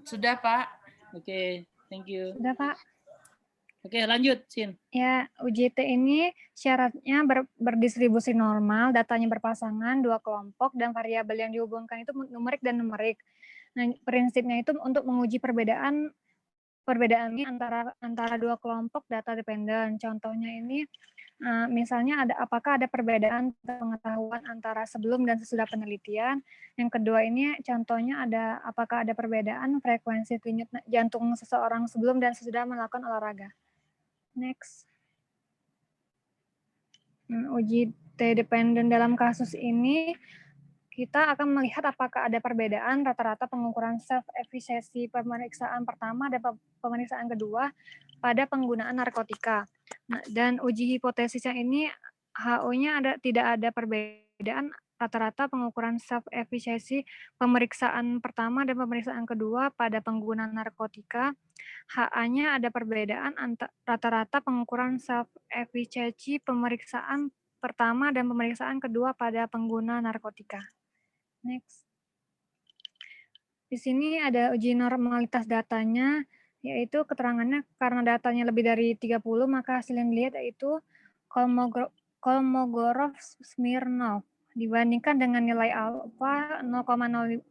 Sudah, Pak. Oke, thank you. Sudah, Pak. Oke, lanjut, Sin. Ya, UJT ini syaratnya berdistribusi normal, datanya berpasangan, dua kelompok, dan variabel yang dihubungkan itu numerik dan numerik. Nah, prinsipnya itu untuk menguji perbedaannya antara dua kelompok data dependen. Contohnya ini, misalnya apakah ada perbedaan pengetahuan antara sebelum dan sesudah penelitian. Yang kedua ini contohnya apakah ada perbedaan frekuensi denyut jantung seseorang sebelum dan sesudah melakukan olahraga. Next. Uji T-dependent dalam kasus ini, kita akan melihat apakah ada perbedaan rata-rata pengukuran self-efficacy pemeriksaan pertama dan pemeriksaan kedua pada penggunaan narkotika. Nah, dan uji hipotesisnya ini, HO-nya tidak ada perbedaan rata-rata pengukuran self-efficacy pemeriksaan pertama dan pemeriksaan kedua pada penggunaan narkotika. HA-nya ada perbedaan rata-rata pengukuran self-efficacy pemeriksaan pertama dan pemeriksaan kedua pada pengguna narkotika. Next. Di sini ada uji normalitas datanya, yaitu keterangannya karena datanya lebih dari 30, maka hasil yang dilihat yaitu Kolmogorov-Smirnov dibandingkan dengan nilai alfa 0,05.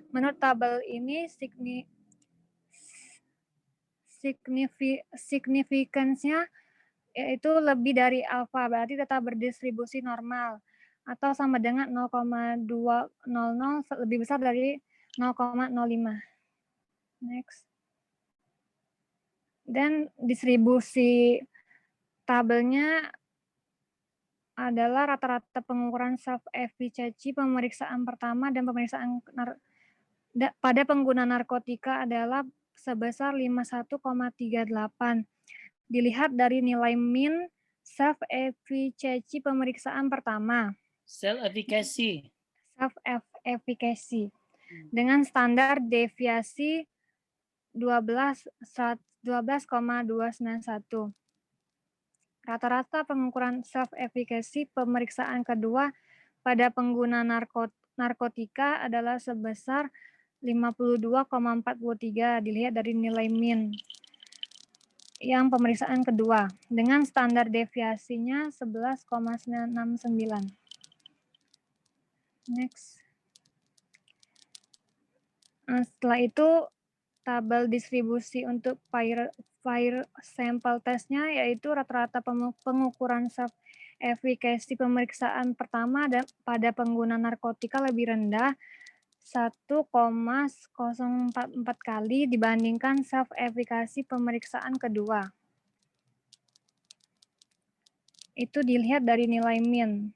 Menurut tabel ini signifikansinya yaitu lebih dari alfa, berarti tetap berdistribusi normal atau sama dengan 0,200 lebih besar dari 0,05. Next. Dan distribusi tabelnya adalah rata-rata pengukuran self-efficacy pemeriksaan pertama dan pemeriksaan pada pengguna narkotika adalah sebesar 51,38. Dilihat dari nilai min self-efficacy pemeriksaan pertama. Self-efficacy. Self-efficacy. Dengan standar deviasi 12,291. Rata-rata pengukuran self-efficacy pemeriksaan kedua pada pengguna narkotika adalah sebesar 52,43 dilihat dari nilai min yang pemeriksaan kedua dengan standar deviasinya 11,969. Next. Setelah itu tabel distribusi untuk pair sample testnya yaitu rata-rata pengukuran self-efficacy pemeriksaan pertama dan pada pengguna narkotika lebih rendah 1,044 kali dibandingkan self-efficacy pemeriksaan kedua. Itu dilihat dari nilai min.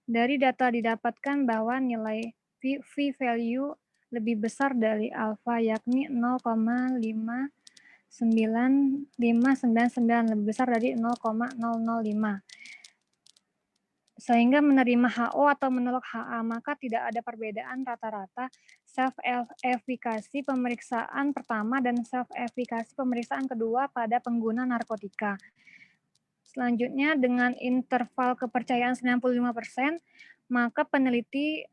Dari data didapatkan bahwa nilai p-value lebih besar dari alfa, yakni 0,59599, lebih besar dari 0,005. Sehingga menerima HO atau menolak HA, maka tidak ada perbedaan rata-rata self-efficacy pemeriksaan pertama dan self-efficacy pemeriksaan kedua pada pengguna narkotika. Selanjutnya, dengan interval kepercayaan 95%, maka peneliti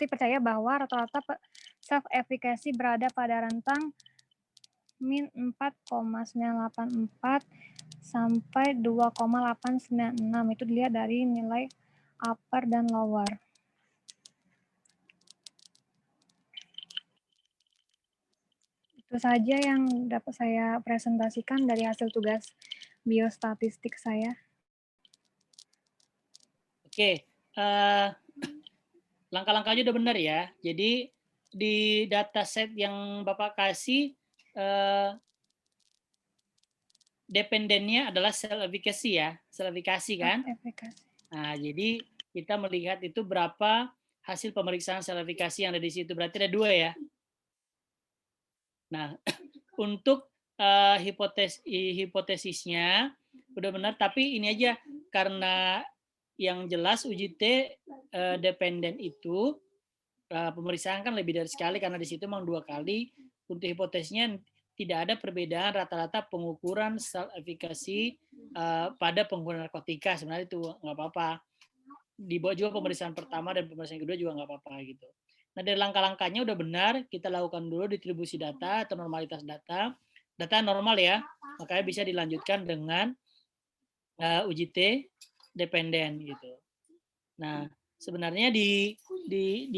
percaya bahwa rata-rata self-efficacy berada pada rentang min 4,984 sampai 2,896. Itu dilihat dari nilai upper dan lower. Itu saja yang dapat saya presentasikan dari hasil tugas biostatistik saya. Oke, langkah-langkahnya udah benar ya. Jadi di dataset yang Bapak kasih, dependennya adalah self-efficacy ya, self-efficacy kan? Nah, jadi kita melihat itu berapa hasil pemeriksaan self-efficacy yang ada di situ. Berarti ada 2 ya. Nah, untuk hipotesisnya udah benar, tapi ini aja karena yang jelas uji T dependen itu pemeriksaan kan lebih dari sekali karena di situ memang 2 kali. Untuk hipotesisnya tidak ada perbedaan rata-rata pengukuran self efficacy pada pengguna narkotika, sebenarnya itu nggak apa-apa. dibawa juga pemeriksaan pertama dan pemeriksaan kedua juga nggak apa-apa gitu. Nah, dari langkah-langkahnya udah benar, kita lakukan dulu distribusi data atau normalitas data. Data normal ya, makanya bisa dilanjutkan dengan uji T dependen gitu. Nah, sebenarnya di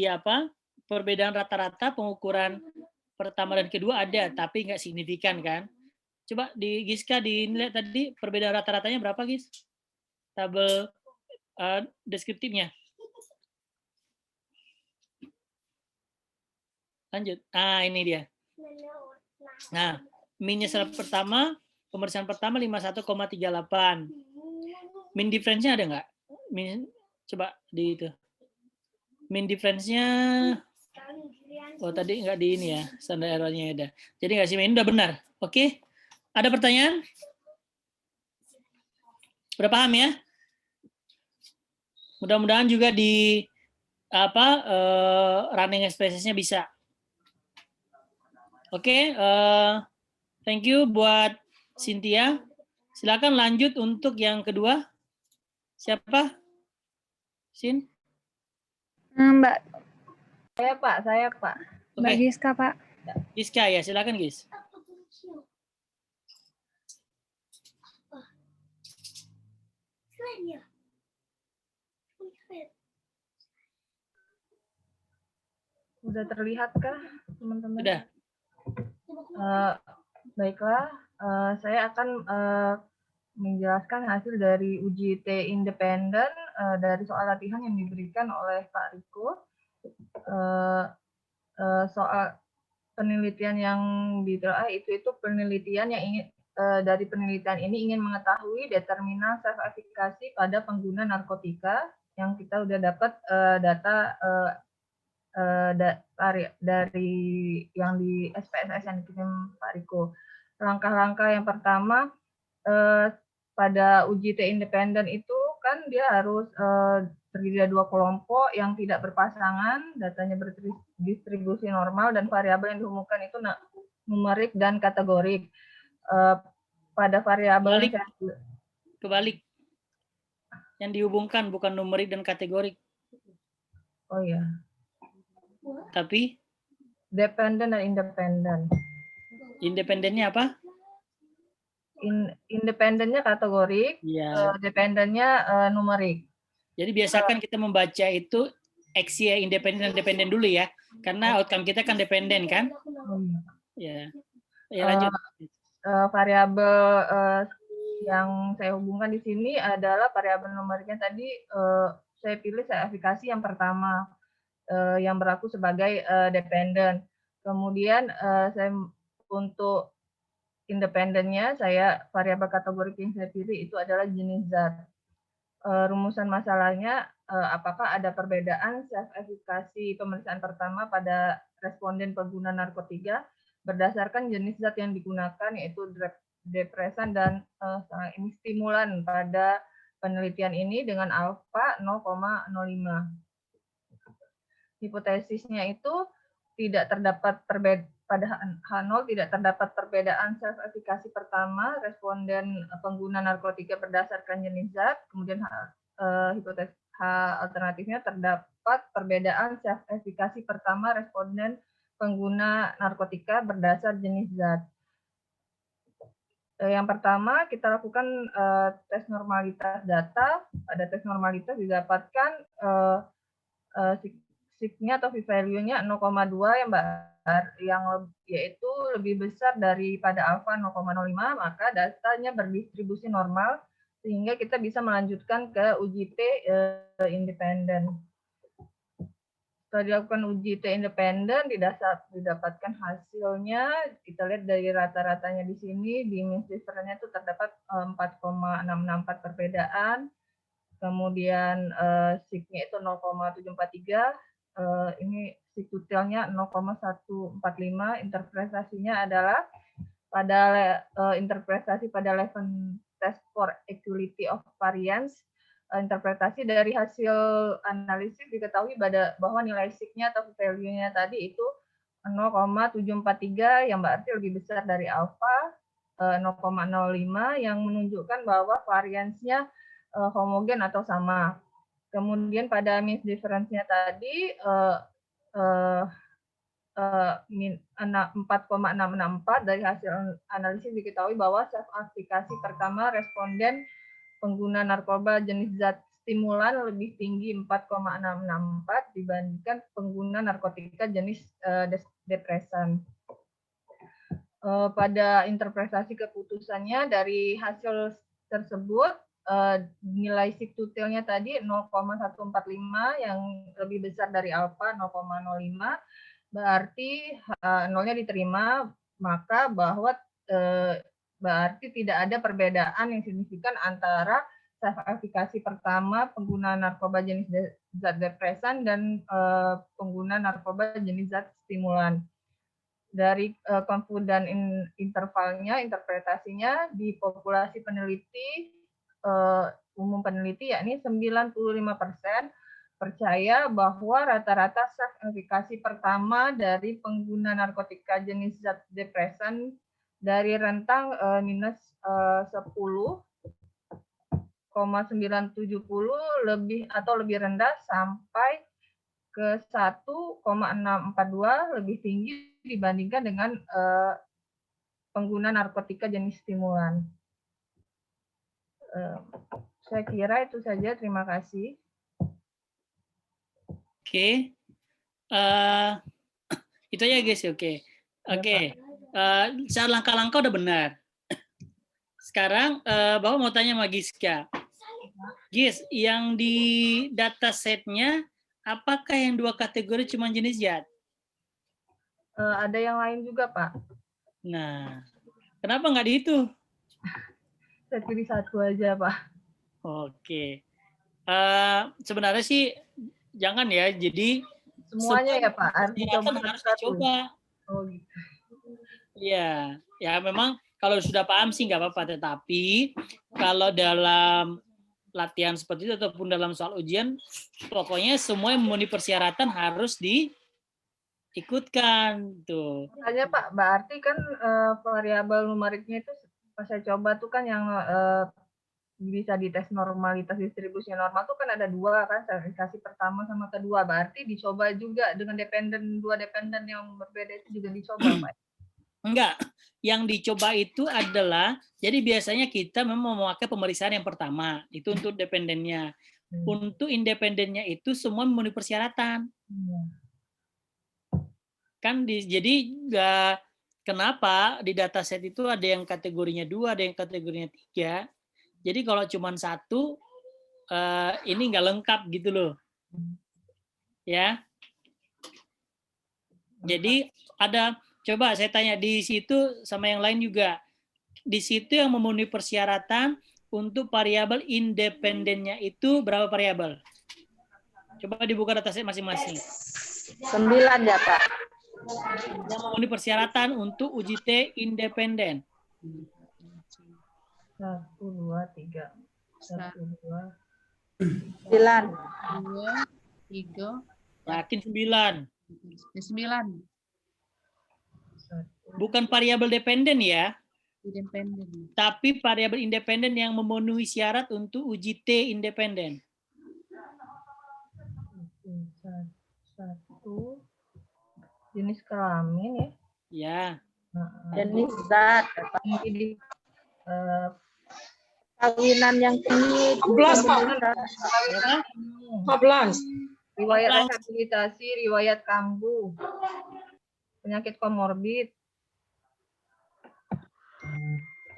apa? Perbedaan rata-rata pengukuran pertama dan kedua ada, tapi nggak signifikan kan? Coba di Giska dilihat tadi perbedaan rata-ratanya berapa, Gis? Tabel deskriptifnya. Lanjut. Ini dia. Nah, minnya pertama, pemeriksaan pertama 51,38. Min difference-nya ada nggak? Coba di itu. Min difference-nya, tadi nggak di ini ya, standar error-nya ada. Jadi nggak sih, ini udah benar. Oke? Ada pertanyaan? Udah paham ya? Mudah-mudahan juga di running expresses-nya bisa. Oke, thank you buat Cynthia. Silakan lanjut untuk yang kedua. Siapa? Sin? Mbak. Saya Pak. Mbak Giska, Pak. Giska ya, silakan Gis. Sudah terlihat kah, teman-teman? Sudah. Baiklah, saya akan menjelaskan hasil dari uji T independen dari soal latihan yang diberikan oleh Pak Riko. Soal penelitian yang ditelaah itu penelitian yang ingin dari penelitian ini ingin mengetahui determinan self efikasi pada pengguna narkotika yang kita udah dapat data dari yang di SPSS yang dikirim Pak Riko. Langkah-langkah yang pertama pada uji T independen itu kan dia harus terdiri dari dua kelompok yang tidak berpasangan, datanya berdistribusi normal, dan variabel yang dihubungkan itu numerik dan kategorik. Pada variabel kebalik. Yang dihubungkan bukan numerik dan kategorik. Oh ya. Tapi dependen dan independen. Independennya apa? Independennya kategorik, dependennya numerik. Jadi biasakan kita membaca itu XY independen dan dependen dulu ya, karena outcome kita kan dependen kan? Ya, lanjut. Variabel yang saya hubungkan di sini adalah variabel numeriknya tadi. Saya pilih self efikasi yang pertama, yang berlaku sebagai dependen. Kemudian saya untuk independennya, saya variabel kategori yang saya pilih itu adalah jenis zat. Rumusan masalahnya, apakah ada perbedaan self efikasi pemeriksaan pertama pada responden pengguna narkotika berdasarkan jenis zat yang digunakan, yaitu depresan dan ini stimulan pada penelitian ini dengan alfa 0,05. Hipotesisnya itu tidak terdapat pada H0 tidak terdapat perbedaan self efikasi pertama responden pengguna narkotika berdasarkan jenis zat. Kemudian hipotesis H alternatifnya terdapat perbedaan self efikasi pertama responden pengguna narkotika berdasar jenis zat. Yang pertama kita lakukan tes normalitas data. Pada tes normalitas didapatkan signya atau p-value-nya 0,2 ya Mbak, yang yaitu lebih besar daripada alfa 0,05, maka datanya berdistribusi normal sehingga kita bisa melanjutkan ke uji T independen. Setelah dilakukan uji T independen, didapatkan hasilnya, kita lihat dari rata-ratanya di sini, di mean difference-nya itu terdapat 4,664 perbedaan, kemudian sig-nya itu 0,743, ini sig detailnya 0,145, interpretasinya adalah pada interpretasi pada level test for equality of variance. Interpretasi dari hasil analisis diketahui bahwa nilai sig-nya atau value-nya tadi itu 0,743 yang berarti lebih besar dari alfa 0,05 yang menunjukkan bahwa variance-nya homogen atau sama. Kemudian pada means difference-nya tadi 4,664 dari hasil analisis diketahui bahwa self aplikasi pertama responden pengguna narkoba jenis zat stimulan lebih tinggi 4,664 dibandingkan pengguna narkotika jenis depresan. Pada interpretasi keputusannya dari hasil tersebut, nilai sigtutilnya tadi 0,145 yang lebih besar dari alfa 0,05, berarti nolnya diterima, maka berarti tidak ada perbedaan yang signifikan antara self efikasi pertama pengguna narkoba jenis zat depresan dan pengguna narkoba jenis zat stimulan. Dari confidence intervalnya, interpretasinya di populasi peneliti, umum peneliti, yakni 95% percaya bahwa rata-rata self efikasi pertama dari pengguna narkotika jenis zat depresan dari rentang minus 10,970 lebih atau lebih rendah sampai ke 1,642 lebih tinggi dibandingkan dengan pengguna narkotika jenis stimulan. Saya kira itu saja. Terima kasih. Oke. Itu aja guys. Oke. Secara langkah-langkah udah benar. Sekarang Bapak mau tanya sama Giska. Gis, yang di datasetnya apakah yang 2 kategori cuma jenis zat? Ada yang lain juga, Pak. Nah, kenapa nggak di itu? Saya pilih satu aja, Pak. Oke. Sebenarnya sih jangan ya. Jadi semuanya ya, Pak. Harus dicoba. Oh, gitu. Iya, ya memang kalau sudah paham sih nggak apa-apa. Tetapi kalau dalam latihan seperti itu ataupun dalam soal ujian, pokoknya semua yang memenuhi persyaratan harus diikutkan tuh. Makanya Pak, berarti kan variabel numeriknya itu pas saya coba tuh kan yang bisa dites normalitas distribusi normal tuh kan ada 2 kan, verifikasi pertama sama kedua. Berarti dicoba juga dengan dua dependen yang berbeda itu juga dicoba, Pak. Enggak, yang dicoba itu adalah, jadi biasanya kita memang memakai pemeriksaan yang pertama, itu untuk dependennya. Untuk independennya itu semua memenuhi persyaratan. Kan jadi kenapa di dataset itu ada yang kategorinya 2, ada yang kategorinya 3. Jadi kalau cuma 1, ini nggak lengkap gitu loh. Ya. Jadi ada, coba saya tanya di situ sama yang lain juga. Di situ yang memenuhi persyaratan untuk variabel independennya itu berapa variabel? Coba dibuka dataset masing-masing. 9 ya, Pak. Yang memenuhi persyaratan untuk uji T independen. 1, 2, 3. 1, 2. 9. 2, 3. Yakin 9? 9. Bukan variabel dependen ya. Independen. Tapi variabel independen yang memenuhi syarat untuk uji T independen. 1 jenis kelamin ya. Jenis zat. Kawinan yang tinggi 14, Pak. 14. Riwayat rehabilitasi, riwayat kambuh, penyakit komorbid.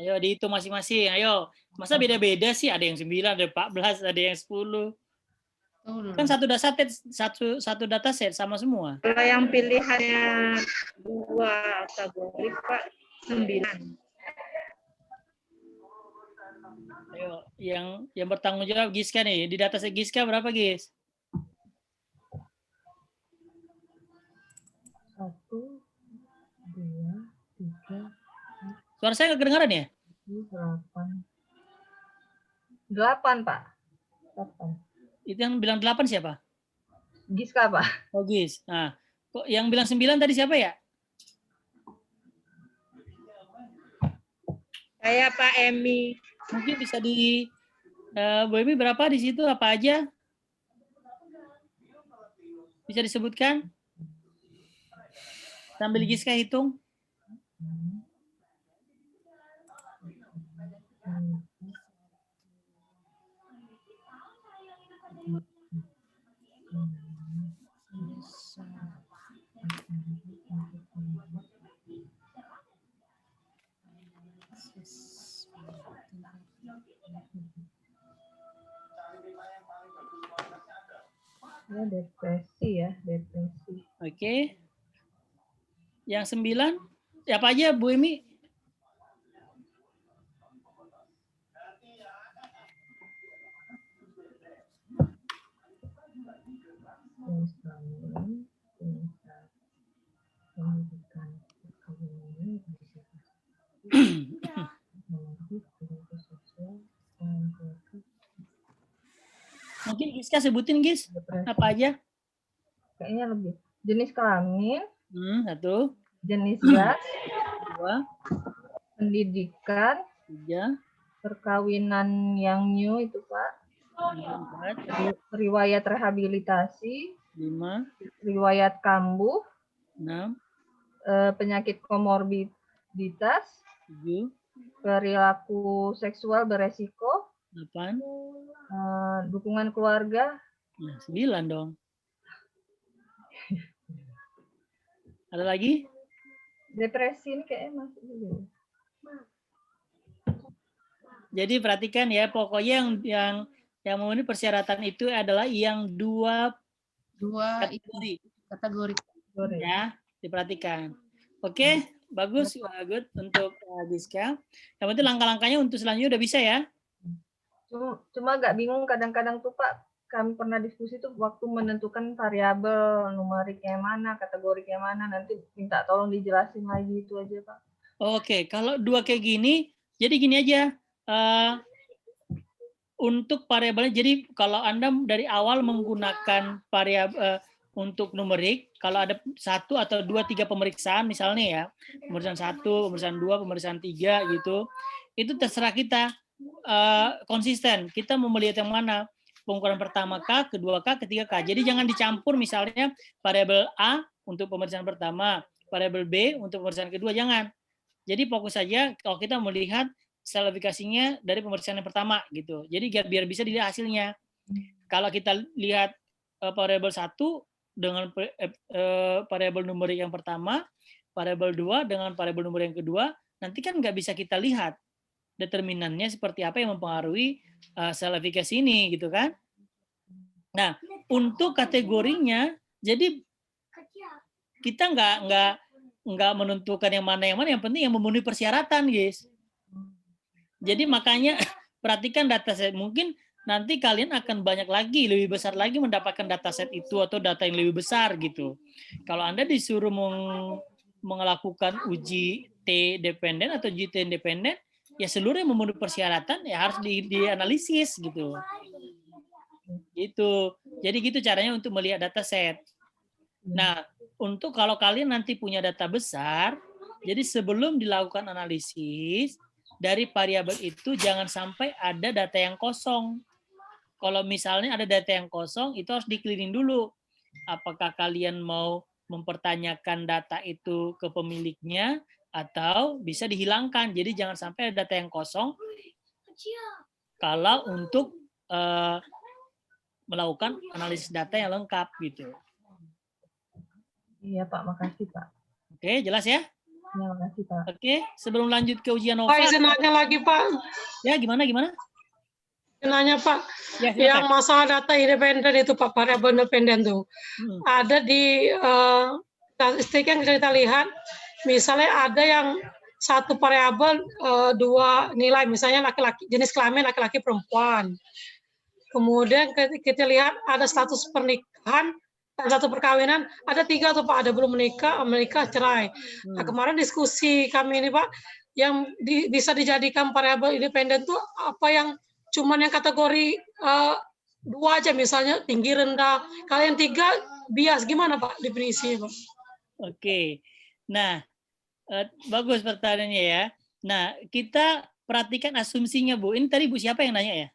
Ayo dihitung masing-masing. Ayo. Masa beda-beda sih? Ada yang 9, ada 14, ada yang 10. Kan satu dataset sama semua. Kalau yang pilihannya 2 kategori, Pak, 9. Ayo, yang bertanggung jawab Giska nih. Di dataset Giska berapa, Gis? 1, 2, 3. Suara saya nggak kedengaran ya? 8, Pak. 8. Itu yang bilang 8 siapa? Giska, Pak. Oh, Gis. Nah, kok yang bilang 9 tadi siapa ya? Saya Pak Emi. Mungkin bisa di Bu Emi berapa di situ? Apa aja? Bisa disebutkan? Sambil Giska hitung. Ya, depresi ya, depresi. Oke. Yang 9, apa aja Bu Emi? Jenis kelamin, jenis pendidikan, perkawinan, nomor hidup, sosial, keluarga, Mungkin Giska sebutin, Gis. depresi. Apa aja? Kayaknya lebih. Jenis kelamin, 1, jenis gas, 2, pendidikan, 3, perkawinan yang new itu Pak, 4, riwayat rehabilitasi, 5, riwayat kambuh, 6, penyakit komorbiditas, 7, perilaku seksual beresiko, 8, dukungan keluarga, 9 dong. Ada lagi? depresi ini kayaknya masuk dulu. Jadi perhatikan ya, pokoknya yang memenuhi persyaratan itu adalah yang 2 kategori. Kategori. Ya, diperhatikan. Oke, bagus, good untuk Giska. Yang penting langkah-langkahnya untuk selanjutnya udah bisa ya. Cuma agak bingung kadang-kadang tuh Pak, kami pernah diskusi tuh waktu menentukan variabel numerik yang mana, kategori yang mana, nanti minta tolong dijelasin lagi itu aja Pak. Oke, kalau 2 kayak gini, jadi gini aja. Untuk variabelnya, jadi kalau Anda dari awal menggunakan variabel untuk numerik, kalau ada 1 atau 2, 3 pemeriksaan misalnya ya, pemeriksaan 1, pemeriksaan 2, pemeriksaan 3 gitu, itu terserah kita konsisten. Kita mau melihat yang mana, pengukuran pertama K, kedua K, ketiga K. Jadi jangan dicampur misalnya variabel A untuk pemeriksaan pertama, variabel B untuk pemeriksaan kedua, jangan. Jadi fokus saja kalau kita melihat sel efikasinya dari pemeriksaan yang pertama gitu. Jadi biar bisa dilihat hasilnya. Kalau kita lihat variabel 1 dengan variabel numerik yang pertama, variabel 2 dengan variabel numerik yang kedua, nanti kan nggak bisa kita lihat determinannya seperti apa yang mempengaruhi sel efikasi ini gitu kan. Nah, untuk kategorinya, jadi kita nggak menentukan yang mana, yang penting yang memenuhi persyaratan, guys. Jadi makanya perhatikan dataset. Mungkin nanti kalian akan banyak lagi, lebih besar lagi mendapatkan dataset itu atau data yang lebih besar gitu. Kalau Anda disuruh melakukan uji T dependen atau uji T independen, ya seluruh yang memenuhi persyaratan ya harus dianalisis gitu. Gitu. Jadi gitu caranya untuk melihat dataset. Nah, untuk kalau kalian nanti punya data besar, jadi sebelum dilakukan analisis, dari variabel itu jangan sampai ada data yang kosong. Kalau misalnya ada data yang kosong, itu harus di-clearing dulu. Apakah kalian mau mempertanyakan data itu ke pemiliknya atau bisa dihilangkan. Jadi jangan sampai ada data yang kosong kalau untuk melakukan analisis data yang lengkap gitu. Iya Pak, makasih Pak. Oke, jelas ya? Ya, makasih Pak. Oke, sebelum lanjut ke ujian Nova. Pak, izin nanya lagi Pak. Ya, gimana? Nanya Pak, Ya, yang masalah data independen itu Pak, variabel independen tuh. Ada di statistik yang kita lihat, misalnya ada yang satu variabel 2 nilai, misalnya laki-laki, jenis kelamin laki-laki perempuan. Kemudian kita lihat ada status pernikahan dan satu perkawinan, ada 3 tuh Pak, ada belum menikah cerai. Nah, kemarin diskusi kami ini Pak, yang bisa dijadikan variabel independen tuh apa yang cuman yang kategori 2 aja, misalnya tinggi rendah. Kalau yang 3 bias, gimana Pak definisi Pak? Oke, nah bagus pertanyaannya ya. Nah, kita perhatikan asumsinya Bu. Ini tadi Bu siapa yang nanya ya?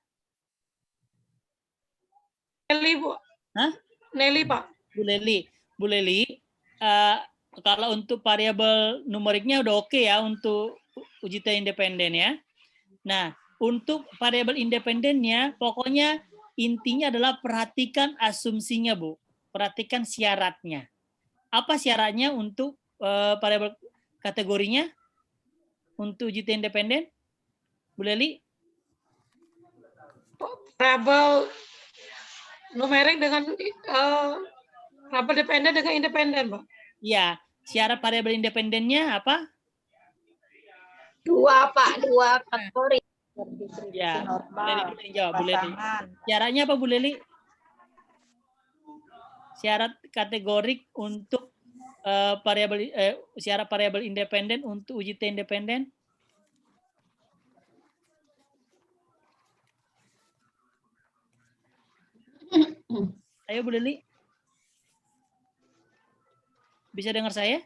Nelly Bu. Hah? Nelly Pak. Bu Leli, kalau untuk variabel numeriknya udah oke ya untuk uji T independen ya. Nah, untuk variabel independennya, pokoknya intinya adalah perhatikan asumsinya, Bu. Perhatikan syaratnya. Apa syaratnya untuk variabel kategorinya untuk uji T independen? Bu Leli? Variabel numerik dengan variabel dependen dengan independen, Pak. Ya, syarat variabel independennya apa? Dua, Pak. Dua kategori. Ya, Bu Leli dulu yang jawab, Bu Leli. Syaratnya apa, Bu Leli? Syarat kategorik untuk syarat variabel independen untuk uji T independen? Ayo Bu Leli. Bisa dengar saya?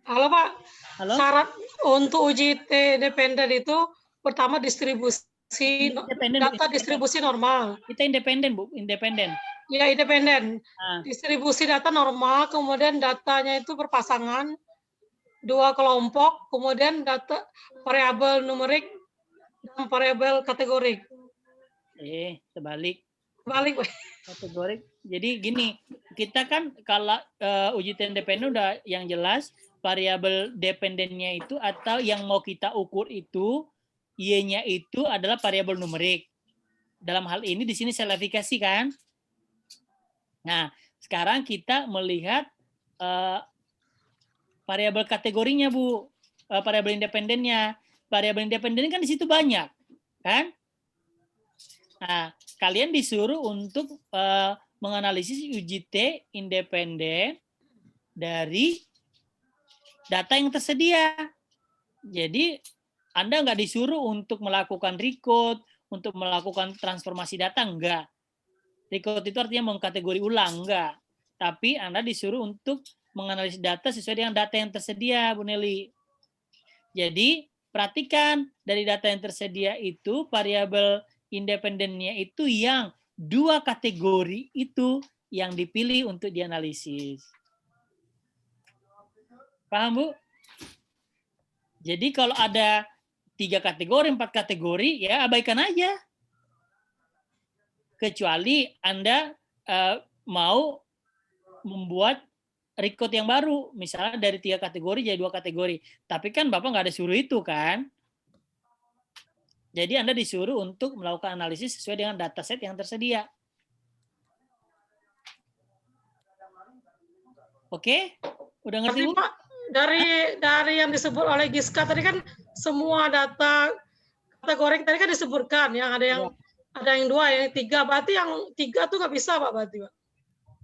Halo Pak. Halo? Syarat untuk uji T independen itu pertama distribusi Independen, Bu, data distribusi normal. Kita independen, Bu, independen. Ya, independen. Nah, Distribusi data normal, kemudian datanya itu berpasangan, dua kelompok, kemudian data variabel numerik dan variabel kategorik. Terbalik. Balik, Pak. Kategorik. Jadi gini, kita kan kalau uji T independen udah yang jelas variabel dependennya itu atau yang mau kita ukur itu Y-nya itu adalah variabel numerik. Dalam hal ini di sini saya verifikasi kan. Nah, sekarang kita melihat variabel kategorinya, Bu. Variabel independennya. Variabel independen kan di situ banyak, kan? Nah, kalian disuruh untuk menganalisis uji T independen dari data yang tersedia. Jadi, Anda nggak disuruh untuk melakukan recode, untuk melakukan transformasi data, enggak. Recode itu artinya mengkategori ulang, enggak. Tapi Anda disuruh untuk menganalisis data sesuai dengan data yang tersedia, Bu Nelly. Jadi, perhatikan dari data yang tersedia itu variabel independennya itu yang dua kategori itu yang dipilih untuk dianalisis. Paham, Bu? Jadi kalau ada 3 kategori, 4 kategori, ya abaikan aja. Kecuali Anda mau membuat record yang baru, misalnya dari 3 kategori jadi 2 kategori. Tapi kan Bapak nggak ada suruh itu kan? Jadi Anda disuruh untuk melakukan analisis sesuai dengan dataset yang tersedia. Oke? Udah ngerti, Bu? Pak, dari yang disebut oleh Giska tadi kan semua data kategori tadi kan disebutkan, yang ada yang ada yang 2, yang 3. Berarti yang 3 tuh nggak bisa, Pak, berarti, Pak.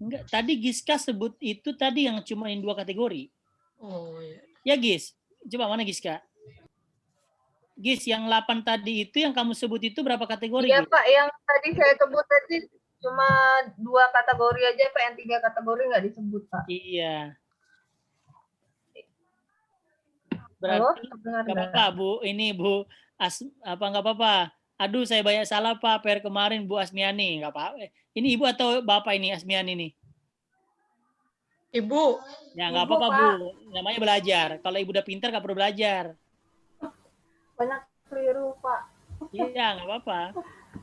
Enggak, tadi Giska sebut itu tadi yang cuma 2 kategori. Oh, iya. Ya, Gis. Coba mana Giska? Gis, yang 8 tadi itu yang kamu sebut itu berapa kategori? Iya, Gis? Pak. Yang tadi saya sebut tadi cuma 2 kategori aja, Pak. Yang 3 kategori nggak disebut, Pak. Iya. Berarti nggak apa-apa, Bu. Ini Bu, nggak apa-apa. Aduh, saya banyak salah, Pak. Per kemarin Bu Asmiani. Nggak apa-apa. Ini Ibu atau Bapak ini Asmiani nih? Ibu. Ya, nggak apa-apa, Bu. Namanya belajar. Kalau Ibu udah pintar, nggak perlu belajar. Banyak keliru, Pak. Iya, nggak apa-apa.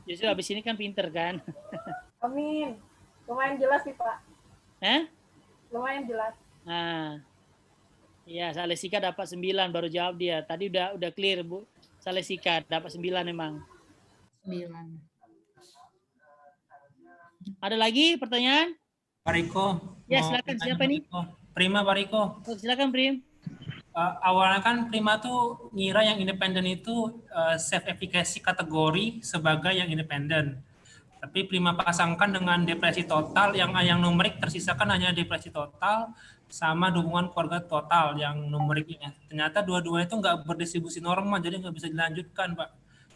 Justru habis ini kan pinter kan. Amin. Lumayan jelas sih, Pak. Lumayan jelas. Nah, iya, Salesika dapat 9 baru jawab dia. Tadi udah clear, Bu. Salesika dapat 9 memang. 9. Ada lagi pertanyaan? Pak Riko. Ya, silakan. Siapa ini? Prima, Pak Riko. Oh, silakan, Prim. Awalnya kan Prima tuh ngira yang independen itu self efficacy kategori sebagai yang independen. Tapi Prima pasangkan dengan depresi total, yang numerik tersisakan hanya depresi total sama dukungan keluarga total yang numeriknya. Ternyata dua-duanya itu nggak berdistribusi normal, jadi nggak bisa dilanjutkan, Pak.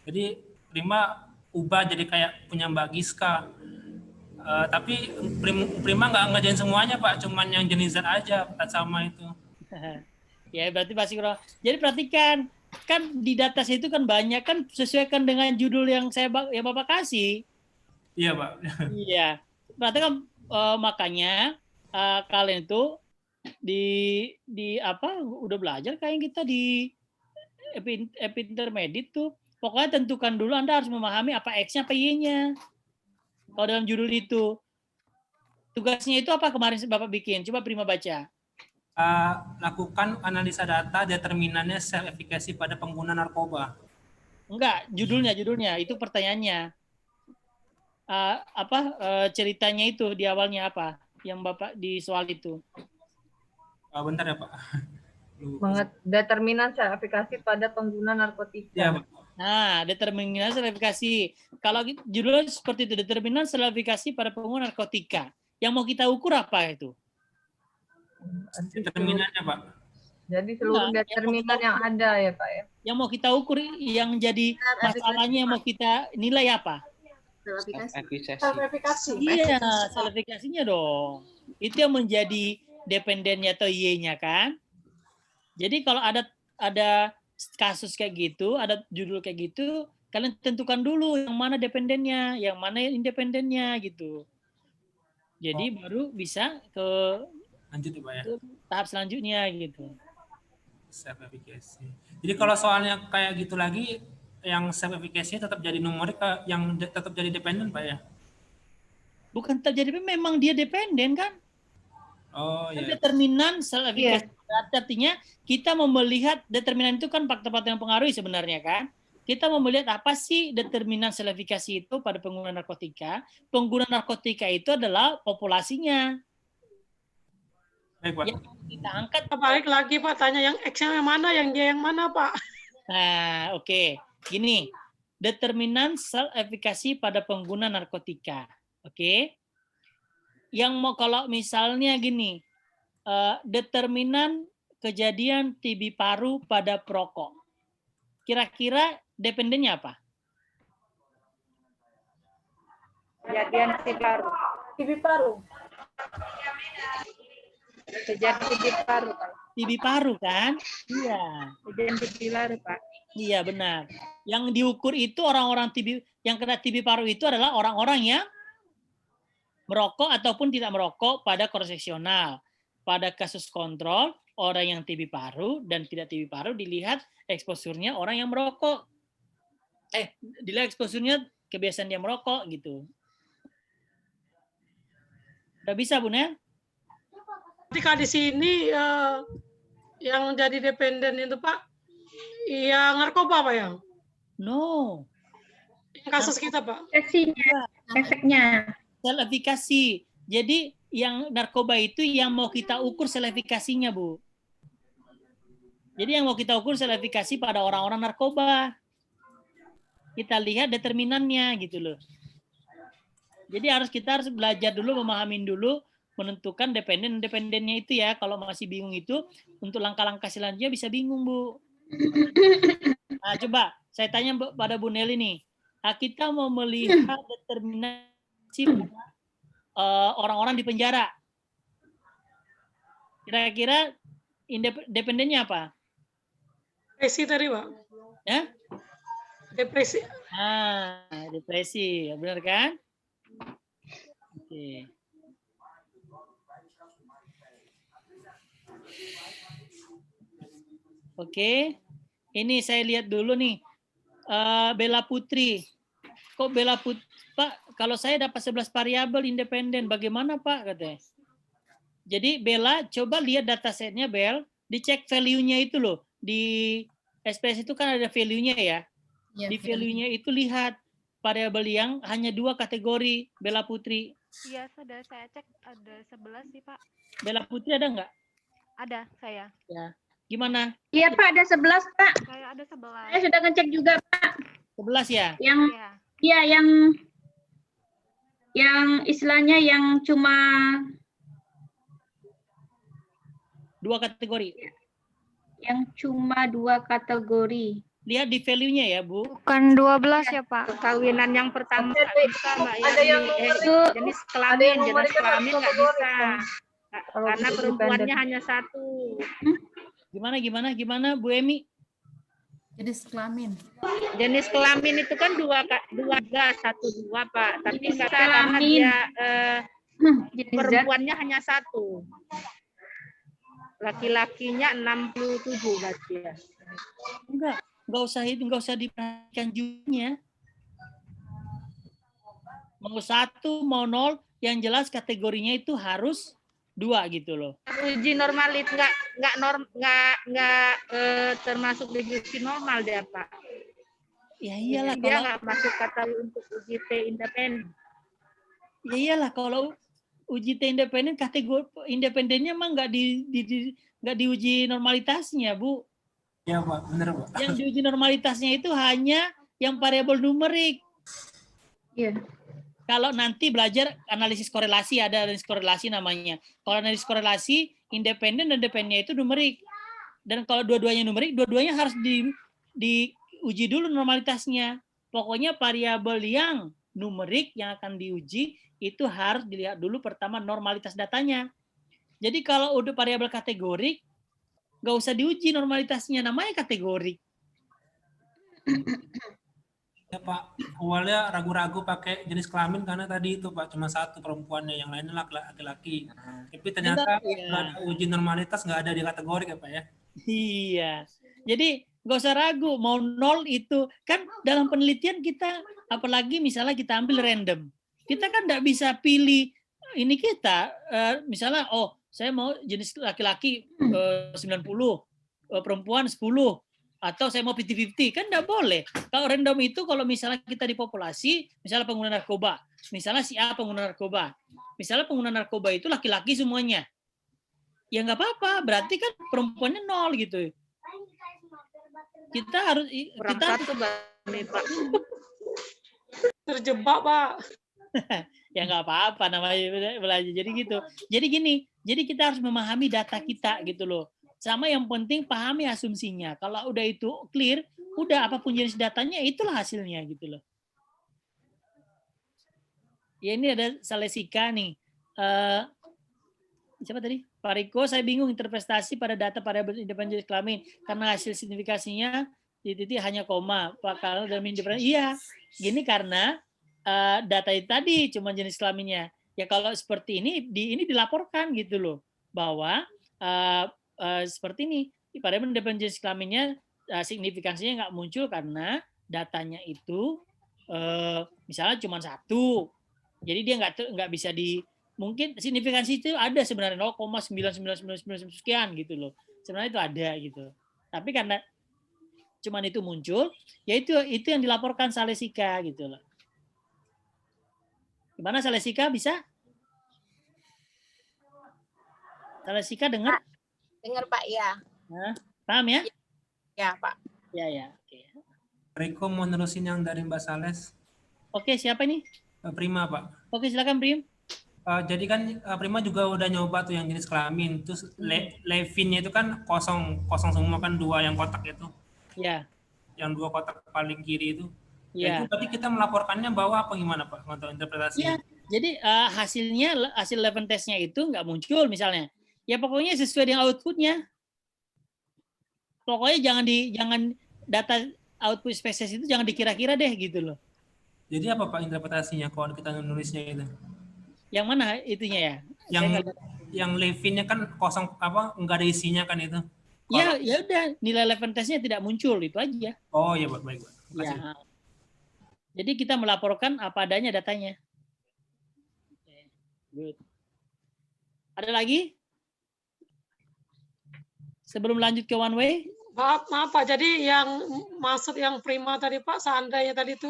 Jadi Prima ubah jadi kayak punya Mbak Giska. Tapi Prima nggak ngerjain semuanya, Pak. Cuman yang jenis Z aja, sama itu. Ya, berarti pasti kurang. Jadi perhatikan, kan di data itu kan banyak, kan sesuaikan dengan judul yang Bapak kasih. Iya, Pak. Iya. Berarti kan makanya kalian itu di apa udah belajar kayak kita di intermediate tuh. Pokoknya tentukan dulu Anda harus memahami apa X-nya apa Y-nya. Kalau dalam judul itu. Tugasnya itu apa kemarin Bapak bikin? Coba Prima baca. Lakukan analisa data determinannya self-efficacy pada pengguna narkoba. Enggak, judulnya itu pertanyaannya. Ceritanya itu di awalnya apa? Yang Bapak di soal itu. Bentar ya Pak. Determinan self-efficacy pada pengguna narkotika. Ya, Pak. Nah, determinan self-efficacy. Kalau judulnya seperti itu, determinan self-efficacy pada pengguna narkotika. Yang mau kita ukur apa itu? Determinannya, Pak. Jadi seluruh determinan yang ada ya Pak ya. Yang mau kita ukur, yang jadi masalahnya yang mau kita nilai apa? Self-efficacy. Iya, self-efficacy-nya dong. Itu yang menjadi dependennya atau Y-nya kan? Jadi kalau ada kasus kayak gitu, ada judul kayak gitu, kalian tentukan dulu yang mana dependennya, yang mana independennya gitu. Jadi baru bisa ke lanjut ya Pak ya. Tahap selanjutnya gitu. Self-efficacy. Jadi kalau soalnya kayak gitu lagi, yang self-efficacy tetap jadi numerik, yang tetap jadi dependen Pak ya? Bukan tetap jadi, memang dia dependen kan? Oh iya. Determinan self-efficacy. Artinya kita mau melihat determinan itu kan faktor-faktor yang mempengaruhi sebenarnya kan. Kita mau melihat apa sih determinan self-efficacy itu pada pengguna narkotika. Pengguna narkotika itu adalah populasinya. Baik, Pak. Yang kita angkat. Balik lagi Pak, tanya yang X yang mana, yang Y yang mana Pak? Nah, oke. Gini, determinan self-efficacy pada pengguna narkotika. Oke. Yang mau kalau misalnya gini, determinan kejadian TB paru pada perokok. Kira-kira dependennya apa? Kejadian TB paru. Kejadian TB paru. TB paru kan? Iya. Kejadian TB paru Pak. Iya benar. Yang diukur itu orang-orang TB yang kena TB paru itu adalah orang-orang yang merokok ataupun tidak merokok pada cross-seksional. Pada kasus kontrol, orang yang TB paru dan tidak TB paru dilihat eksposurnya orang yang merokok. Dilihat eksposurnya kebiasaan dia merokok gitu. Udah bisa, Bun ya? Ketika di sini yang jadi dependen itu Pak, yang narkoba Pak yang? No. Yang kasus kita Pak. Efeknya. Self-efficacy. Jadi yang narkoba itu yang mau kita ukur self-efficacy-nya, Bu. Jadi yang mau kita ukur self-efficacy pada orang-orang narkoba. Kita lihat determinannya gitu loh. Jadi kita harus belajar dulu, memahamin dulu, menentukan dependennya itu ya. Kalau masih bingung itu, untuk langkah-langkah selanjutnya bisa bingung, Bu. Nah, coba saya tanya pada Bu Nelly nih. Nah, kita mau melihat determinasi orang-orang di penjara. Kira-kira dependennya apa? Depresi tadi Pak. Ya? Depresi. Depresi, benar kan? Oke. Oke. Ini saya lihat dulu nih. Bella Putri. Kok Bella Putri? Pak, kalau saya dapat 11 variabel independen, bagaimana Pak? Katanya. Jadi Bella, coba lihat datasetnya Bel, dicek value-nya itu loh. Di SPS itu kan ada value-nya ya. Di value-nya itu lihat variabel yang hanya 2 kategori, Bella Putri. Iya, sudah saya cek ada 11 sih Pak. Bella Putri ada nggak? Ada saya. Ya. Gimana? Iya Pak, ada 11 Pak. Saya ada 11. Saya sudah ngecek juga Pak. 11 ya? Yang Iya. iya yang istilahnya yang cuma 2 kategori. Yang cuma 2 kategori. Lihat di value-nya ya, Bu. Bukan 12 ya Pak. Perkawinan yang pertama nggak bisa Mbak. Ada yang itu jenis kelamin nggak bisa. Karena perempuannya hanya 1. Gimana Bu Emi? Jenis kelamin. Jenis kelamin itu kan 2 1 2 Pak. Tapi nggak bisa karena dia Jenis zat. Perempuannya hanya 1. Laki-lakinya 67 berarti ya. Enggak usah diperhatikan jumlahnya. Mau 1 mau 0, yang jelas kategorinya itu harus 2 gitu loh. Uji normalit nggak termasuk di uji normal dia, Pak. Ya iyalah Dia kalau nggak masuk kategori untuk uji T independen. ya iyalah kalau uji T independen, kategori independennya emang nggak nggak diuji normalitasnya, Bu. Ya Pak, benar Pak. Yang diuji normalitasnya itu hanya yang variabel numerik. Iya. Kalau nanti belajar analisis korelasi, ada analisis korelasi namanya. Kalau analisis korelasi, independen dan dependennya itu numerik. Dan kalau dua-duanya numerik, dua-duanya harus diuji dulu normalitasnya. Pokoknya variabel yang numerik yang akan diuji itu harus dilihat dulu pertama normalitas datanya. Jadi kalau udah variabel kategorik, nggak usah diuji normalitasnya, namanya kategorik. Ya Pak, awalnya ragu-ragu pakai jenis kelamin karena tadi itu Pak cuma 1 perempuannya, yang lainnya laki-laki. Tapi ternyata nggak ada uji normalitas, nggak ada di kategori ya Pak ya. Iya. Jadi nggak usah ragu, mau 0 itu kan dalam penelitian kita, apalagi misalnya kita ambil random, kita kan nggak bisa pilih ini kita, misalnya saya mau jenis laki-laki 90, perempuan 10. Atau saya mau 50-50, kan nggak boleh. Kalau random itu, kalau misalnya kita di populasi, misalnya pengguna narkoba, misalnya si A pengguna narkoba, misalnya pengguna narkoba itu laki-laki semuanya, ya nggak apa-apa, berarti kan perempuannya 0 gitu. Kita harus Pak. Terjebak, Pak. Ya nggak apa-apa, namanya belajar. Jadi gitu. Jadi gini, jadi kita harus memahami data kita gitu loh. Sama yang penting pahami asumsinya. Kalau udah itu clear, udah apapun jenis datanya itulah hasilnya gitu loh. Ya ini ada Salesika nih. Siapa tadi? Pak Riko, saya bingung interpretasi pada data variabel independen jenis kelamin karena hasil signifikasinya di titik hanya koma. Pak kalau dalam independen, iya. Gini karena data itu tadi cuma jenis kelaminnya. Ya kalau seperti ini dilaporkan gitu loh bahwa seperti ini pada independen jenis kelaminnya signifikansinya nggak muncul karena datanya itu misalnya cuma 1, jadi dia nggak bisa mungkin signifikansi itu ada sebenarnya 0,99999 sekian gitu loh, sebenarnya itu ada gitu, tapi karena cuma itu muncul, ya itu yang dilaporkan Salesika gitu loh. Gimana Salesika, bisa? Salesika dengar? Dengar Pak, ya. Nah, paham ya? Ya Pak. Ya. Oke. Riko mau nerusin yang dari Mbak Sales. Oke, siapa ini? Prima Pak. Oke, silakan Prim. Jadi kan Prima juga udah nyoba tuh yang jenis kelamin. Terus Levinnya itu kan kosong semua kan, 2 yang kotak itu. Ya. Yang 2 kotak paling kiri itu. Ya. Itu berarti kita melaporkannya bahwa apa gimana Pak untuk interpretasinya? Ya. Jadi hasil Levin testnya itu nggak muncul misalnya. Ya pokoknya sesuai dengan outputnya. Pokoknya jangan data output spesies itu jangan dikira-kira deh gitu loh. Jadi apa Pak interpretasinya kalau kita nulisnya itu? Yang mana itunya ya? Yang Levinnya kan kosong, nggak ada isinya kan itu? Ya udah, nilai Levin testnya tidak muncul, itu aja. Oh iya Pak, baik Pak. Ya. Jadi kita melaporkan apa adanya datanya. Good. Ada lagi? Sebelum lanjut ke one way? Maaf Pak, jadi yang maksud yang Prima tadi Pak, seandainya tadi itu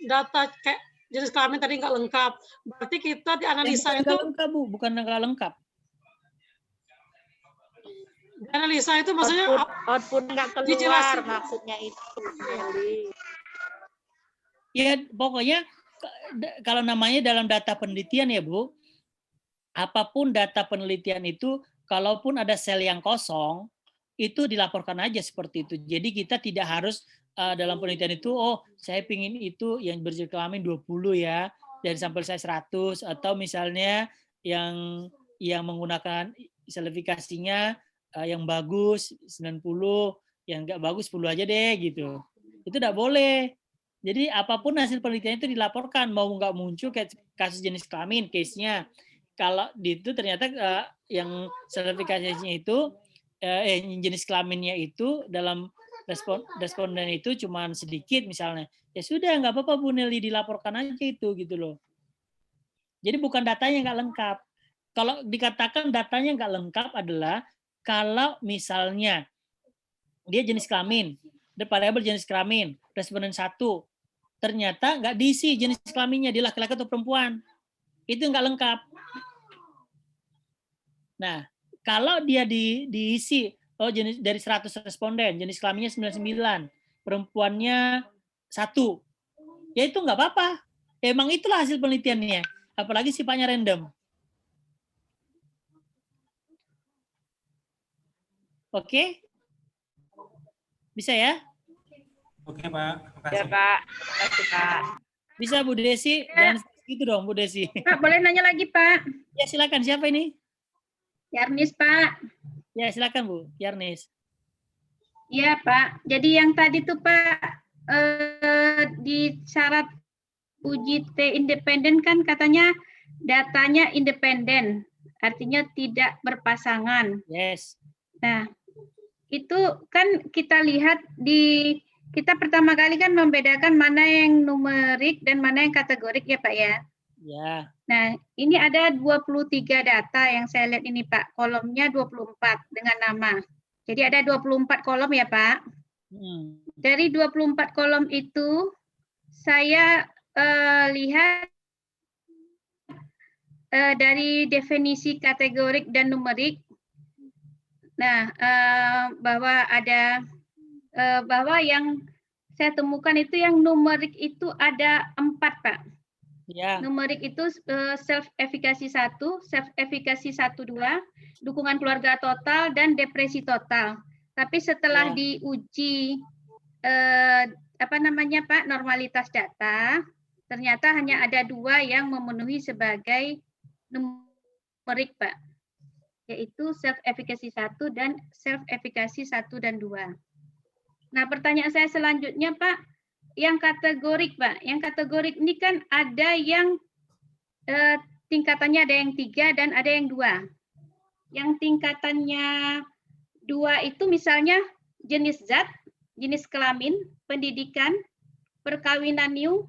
data kayak jenis kelamin tadi nggak lengkap, berarti kita dianalisa itu lengkap, Bu, bukan nggak lengkap. Dianalisa itu maksudnya output nggak keluar, maksudnya itu. Ya pokoknya kalau namanya dalam data penelitian ya Bu, apapun data penelitian itu, kalaupun ada sel yang kosong, itu dilaporkan aja seperti itu. Jadi kita tidak harus dalam penelitian itu, saya pingin itu yang berjenis kelamin 20 ya, dari sampel saya 100, atau misalnya yang menggunakan selefikasinya yang bagus 90, yang nggak bagus 10 aja deh gitu. Itu nggak boleh. Jadi apapun hasil penelitian itu dilaporkan, mau nggak muncul kayak kasus jenis kelamin, case-nya. kalau di itu ternyata yang self-efficacy-nya itu jenis kelaminnya itu dalam responden itu cuma sedikit misalnya, ya sudah nggak apa-apa Bu Nelly, dilaporkan aja itu gitu loh. Jadi bukan datanya nggak lengkap. Kalau dikatakan datanya nggak lengkap adalah kalau misalnya dia jenis kelamin, the variable jenis kelamin, responden 1, ternyata nggak diisi jenis kelaminnya, dia laki-laki atau perempuan. Itu nggak lengkap. Nah, kalau dia diisi, oh jenis dari 100 responden, jenis kelaminnya 99, perempuannya 1, ya itu nggak apa-apa. Emang itulah hasil penelitiannya. Apalagi sifatnya random. Oke? Bisa ya? Oke, Pak. Ya, Makasih. Pak. Makasih, Pak. Bisa Bu Desi? Jangan gitu dong Bu Desi. Pak, boleh nanya lagi, Pak? Ya silakan, siapa ini? Yarnis, Pak. Ya silakan Bu, Yarnis. Iya, Pak. Jadi yang tadi tuh, Pak, di syarat uji T independen kan katanya datanya independen, artinya tidak berpasangan. Yes. Nah, itu kan kita lihat kita pertama kali kan membedakan mana yang numerik dan mana yang kategorik ya Pak ya. Ya. Nah, ini ada 23 data yang saya lihat ini Pak, kolomnya 24 dengan nama. Jadi ada 24 kolom ya Pak. Dari 24 kolom itu saya lihat dari definisi kategorik dan numerik. Nah, bahwa yang saya temukan itu yang numerik itu ada 4 Pak. Ya. Numerik itu self-efficacy 1, self-efficacy 1-2, dukungan keluarga total, dan depresi total. Tapi setelah diuji Pak, normalitas data, ternyata hanya ada 2 yang memenuhi sebagai numerik Pak, yaitu self-efficacy 1 dan self-efficacy 1 dan 2. Nah, pertanyaan saya selanjutnya Pak, yang kategorik Pak, yang kategorik ini kan ada yang tingkatannya ada yang 3 dan ada yang 2. Yang tingkatannya 2 itu misalnya jenis zat, jenis kelamin, pendidikan, perkawinan new,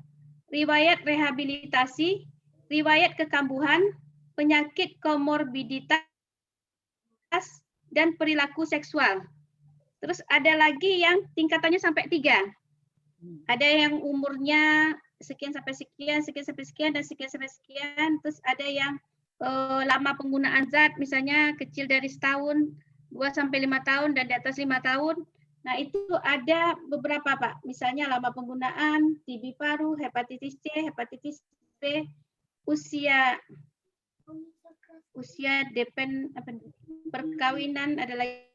riwayat rehabilitasi, riwayat kekambuhan, penyakit komorbiditas, dan perilaku seksual. Terus ada lagi yang tingkatannya sampai 3. Ada yang umurnya sekian sampai sekian, sekian sampai sekian, dan sekian sampai sekian. Terus ada yang lama penggunaan zat, misalnya kecil dari setahun, 2 sampai 5 tahun, dan di atas 5 tahun. Nah, itu ada beberapa, Pak. Misalnya lama penggunaan, TB paru, hepatitis C, hepatitis B, usia perkawinan, ada lagi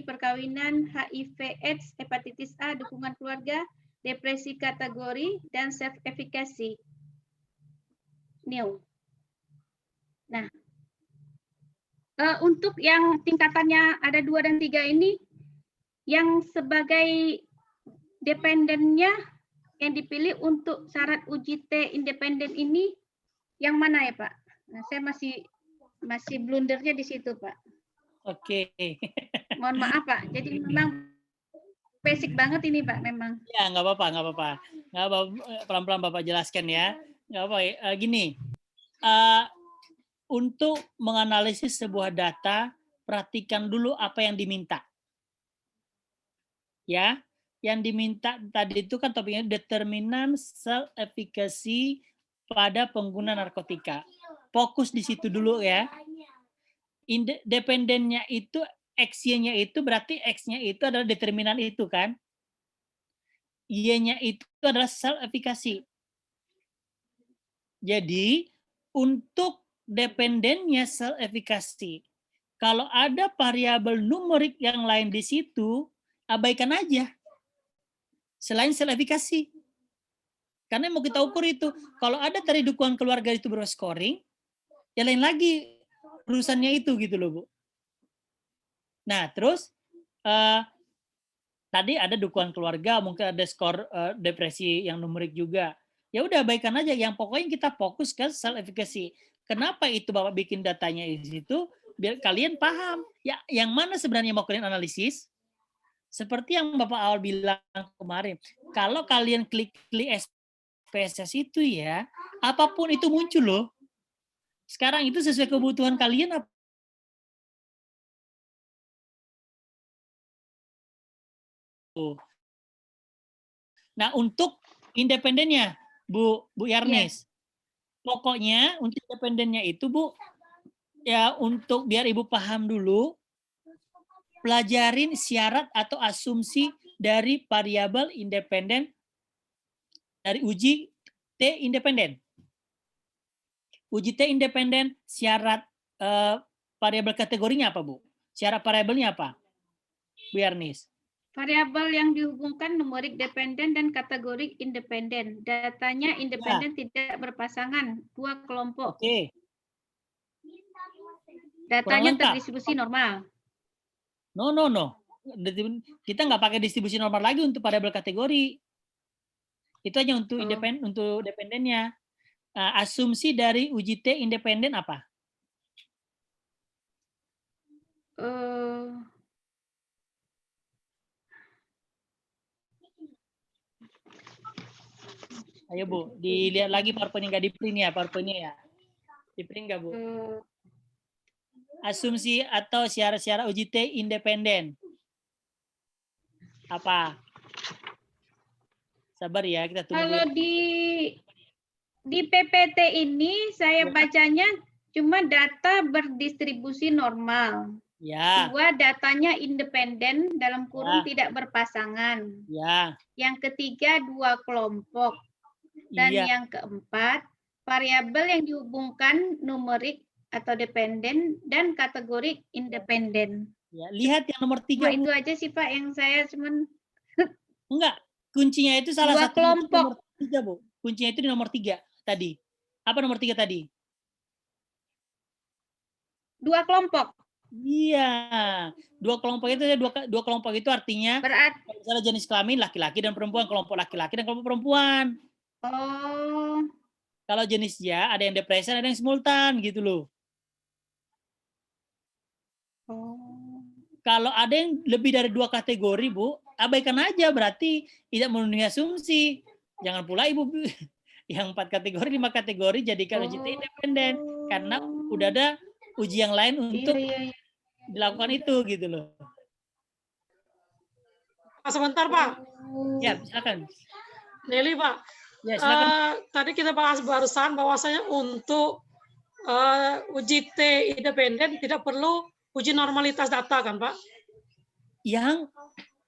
perkawinan, HIV, AIDS, hepatitis A, dukungan keluarga, depresi kategori, dan self-efficacy new. Nah, untuk yang tingkatannya ada 2 dan 3 ini, yang sebagai dependennya yang dipilih untuk syarat uji T independen ini yang mana ya Pak? Nah, saya masih blundernya di situ Pak. Oke. Mohon maaf Pak. Jadi memang basic banget ini Pak memang. Ya nggak apa-apa, nggak apa-apa. Nggak apa, pelan-pelan Bapak jelaskan ya. Nggak apa. Gini, untuk menganalisis sebuah data, perhatikan dulu apa yang diminta. Ya, yang diminta tadi itu kan topiknya determinan self-efficacy pada pengguna narkotika. Fokus di situ dulu ya. Dependennya itu, X-nya itu berarti X-nya itu adalah determinan itu kan. Y-nya itu adalah self-efficacy. Jadi, untuk dependennya self-efficacy, kalau ada variabel numerik yang lain di situ, abaikan aja. Selain self-efficacy. Karena mau kita ukur itu, kalau ada tadi dukungan keluarga itu berscoring, ya lain lagi urusannya itu gitu loh Bu. Nah terus tadi ada dukungan keluarga, mungkin ada skor depresi yang numerik juga. Ya udah abaikan aja. Yang pokoknya kita fokus ke self-efficacy. Kenapa itu Bapak bikin datanya di situ? Biar kalian paham. Ya, yang mana sebenarnya mau kalian analisis? Seperti yang Bapak awal bilang kemarin. Kalau kalian klik SPSS itu ya, apapun itu muncul loh. Sekarang itu sesuai kebutuhan kalian apa? Nah, untuk independennya, Bu Yarnis. Pokoknya untuk independennya itu, Bu, ya untuk biar Ibu paham dulu, pelajarin syarat atau asumsi dari variabel independen dari uji T independen. Uji T independen, syarat variabel kategorinya apa, Bu? Syarat variabelnya apa, Bu Yarnis? Variabel yang dihubungkan numerik dependen dan kategorik independen. Datanya independen tidak berpasangan, 2 kelompok. Oke. Datanya terdistribusi normal. No. Kita nggak pakai distribusi normal lagi untuk variabel kategori. Itu hanya untuk untuk dependennya. Asumsi dari uji T independen apa? Ayo Bu, dilihat lagi PowerPoint nggak di print ya, PowerPoint-nya ya. Di print nggak Bu? Asumsi atau syarat-syarat uji T independen. Apa? Sabar ya, kita tunggu. Kalau di PPT ini saya bacanya cuma data berdistribusi normal. Ya. 2 datanya independen dalam kurung tidak berpasangan. Ya. Yang ketiga 2 kelompok. Dan yang keempat, variabel yang dihubungkan numerik atau dependen dan kategorik independen. Ya, lihat yang nomor 3. Itu aja sih Pak yang saya cuman enggak, kuncinya itu salah 2 satu kelompok. Nomor 3, Bu. Kuncinya itu di nomor 3 tadi. Apa nomor 3 tadi? 2 kelompok. Iya. 2 kelompok itu 2 kelompok itu artinya misalnya jenis kelamin laki-laki dan perempuan, kelompok laki-laki dan kelompok perempuan. Oh. Kalau jenisnya ada yang depresan, ada yang simultan gitu loh. Oh. Kalau ada yang lebih dari 2 kategori, Bu, abaikan aja, berarti tidak memenuhi asumsi. Jangan pula Ibu yang 4 kategori, 5 kategori jadikan uji T independen karena udah ada uji yang lain untuk dilakukan itu gitu loh. Sebentar Pak. Ya, silakan. Nelly Pak. Ya, silakan. Tadi kita bahas barusan bahwasanya untuk uji T independen tidak perlu uji normalitas data kan Pak? Yang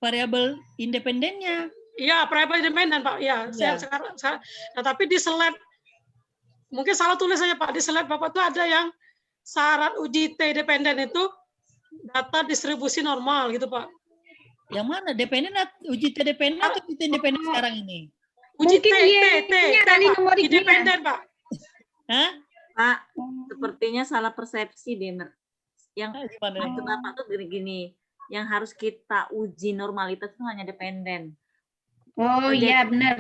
variabel independennya. Iya, variabel independen Pak. Iya, sekarang. Nah, tapi di slide mungkin salah tulis saja Pak. Di slide Bapak itu ada yang syarat uji T independen itu data distribusi normal gitu Pak. Yang mana? Dependen uji T dependen atau uji T independen sekarang ini? Uji T independen Pak. Hah? Pak, sepertinya salah persepsi deh. Yang maksud Bapak tuh gini, yang harus kita uji normalitas itu hanya dependen. Oh iya benar.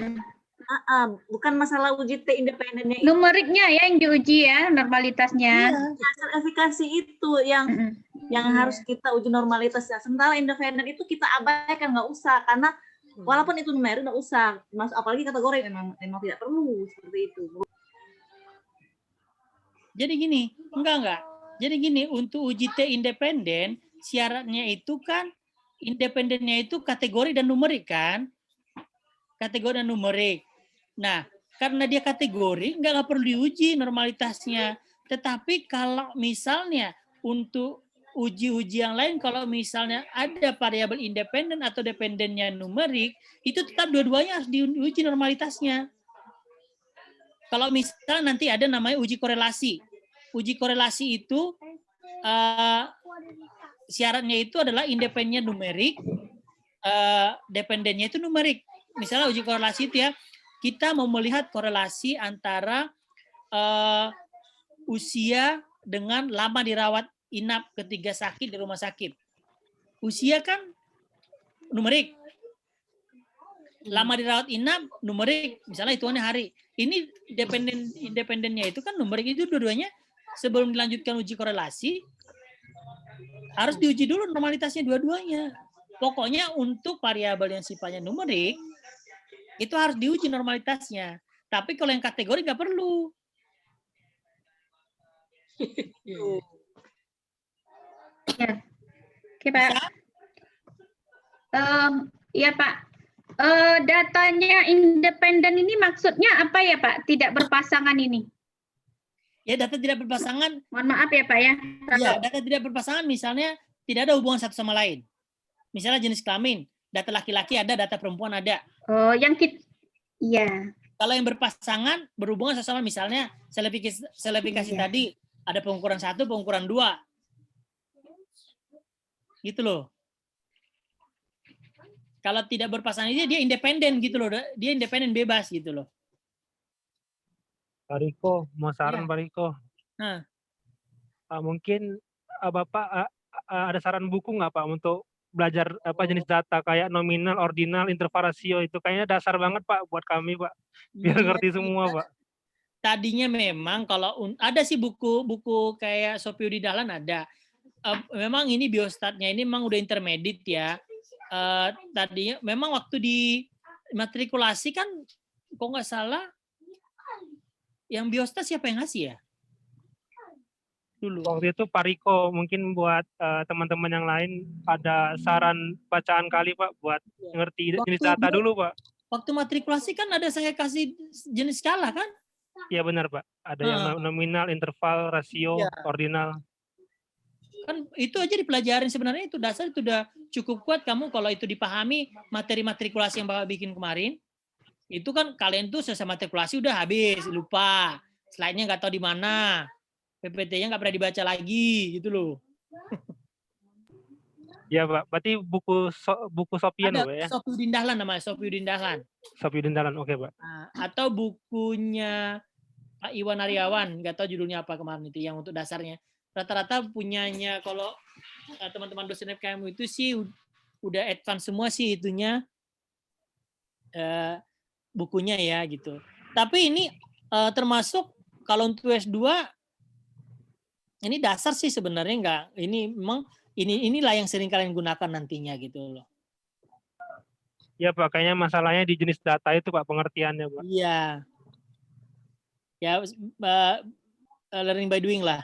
Bukan masalah uji T independennya. Numeriknya ya yang diuji ya, normalitasnya. Hasil efikasi itu yang harus kita uji normalitasnya. Sementara independen itu kita abaikan, nggak usah, karena walaupun itu numerik nggak usah, apalagi kategori memang tidak perlu seperti itu. Jadi gini, enggak. Jadi gini, untuk uji T independen, syaratnya itu kan independennya itu kategori dan numerik kan? Kategori dan numerik. Nah, karena dia kategori, nggak perlu diuji normalitasnya. Tetapi kalau misalnya untuk uji-uji yang lain, kalau misalnya ada variabel independen atau dependennya numerik, itu tetap dua-duanya harus diuji normalitasnya. Kalau misalnya nanti ada namanya uji korelasi. Uji korelasi itu syaratnya itu adalah independennya numerik, dependennya itu numerik. Misalnya uji korelasi itu ya, kita mau melihat korelasi antara usia dengan lama dirawat inap ketika sakit di rumah sakit. Usia kan numerik. Lama dirawat inap numerik, misalnya hitungannya hari. Ini independennya itu kan numerik, itu dua-duanya sebelum dilanjutkan uji korelasi, harus diuji dulu normalitasnya dua-duanya. Pokoknya untuk variabel yang sifatnya numerik, itu harus diuji normalitasnya. Tapi kalau yang kategori nggak perlu. Ya. Oke, Pak. Ya, Pak. Datanya independen ini maksudnya apa ya, Pak? Tidak berpasangan ini. Ya, data tidak berpasangan. Mohon maaf ya, Pak ya. Ya, data tidak berpasangan misalnya tidak ada hubungan satu sama lain. Misalnya jenis kelamin, data laki-laki ada, data perempuan ada. Oh, yang kita, ya. Kalau yang berpasangan berhubungan sama misalnya selefikasi tadi ada pengukuran 1, pengukuran 2. Gitu loh. Kalau tidak berpasangan ini dia independen gitu loh, dia independen bebas gitu loh. Pak Riko, mau saran Pak Riko. Mungkin Bapak ada saran buku nggak Pak untuk belajar jenis data kayak nominal, ordinal, interval, rasio itu kayaknya dasar banget Pak buat kami Pak, biar ngerti semua Pak. Tadinya memang kalau ada sih buku kayak Sophie Dahlan ada. Memang ini biostatnya ini memang udah intermediate ya. Tadinya memang waktu di matrikulasi kan kok nggak salah yang biostat siapa yang ngasih ya? Dulu. Waktu itu Pak Riko, mungkin buat teman-teman yang lain ada saran bacaan kali Pak buat ngerti jenis data dulu Pak. Waktu matrikulasi kan ada saya kasih jenis skala kan? Iya benar Pak. Ada yang nominal, interval, rasio, ordinal. Kan itu aja dipelajarin sebenarnya, itu dasar itu udah cukup kuat kamu kalau itu dipahami materi matrikulasi yang Bapak bikin kemarin. Itu kan kalian tuh selesai matrikulasi udah habis, lupa. Slide-nya nggak tahu di mana. PPT-nya nggak pernah dibaca lagi gitu loh. Ya Pak, berarti buku Sopian ada Pak ya? Sophie Dahlan namanya, Sophie Dahlan. Sophie Dahlan, oke Pak. Nah, atau bukunya Pak Iwan Aryawan, nggak tahu judulnya apa kemarin itu yang untuk dasarnya. Rata-rata punyanya kalau teman-teman dosen FKM itu sih udah advance semua sih itunya bukunya ya gitu. Tapi ini termasuk kalau untuk S2 ini dasar sih sebenarnya enggak. Ini memang inilah yang sering kalian gunakan nantinya gitu loh. Ya Pak, kayaknya masalahnya di jenis data itu Pak, pengertiannya Pak. Iya. Ya learning by doing lah.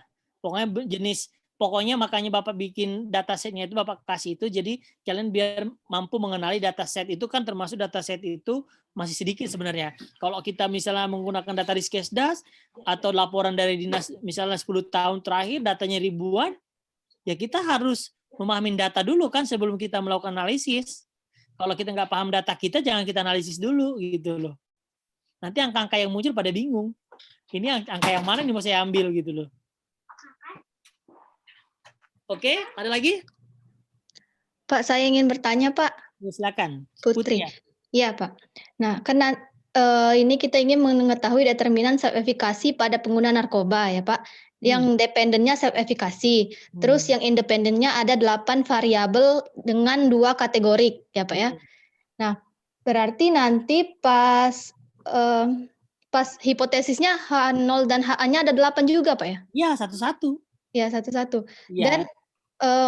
Pokoknya makanya Bapak bikin datasetnya itu Bapak kasih itu jadi kalian biar mampu mengenali dataset itu kan termasuk dataset itu masih sedikit sebenarnya. Kalau kita misalnya menggunakan data Riskesdas atau laporan dari dinas misalnya 10 tahun terakhir datanya ribuan, ya kita harus memahami data dulu kan sebelum kita melakukan analisis. Kalau kita nggak paham data kita jangan kita analisis dulu gitu loh. Nanti angka-angka yang muncul pada bingung. Ini angka yang mana nih mau saya ambil gitu loh. Oke, ada lagi? Pak, saya ingin bertanya, Pak. Silakan. Putri. Iya, Pak. Nah, karena ini kita ingin mengetahui determinan self-efikasi pada pengguna narkoba, ya, Pak. Yang dependennya self-efikasi. Terus yang independennya ada 8 variabel dengan 2 kategori, ya, Pak, ya. Nah, berarti nanti pas hipotesisnya H0 dan HA-nya ada 8 juga, Pak, ya? Iya, satu-satu. Ya, satu-satu. Dan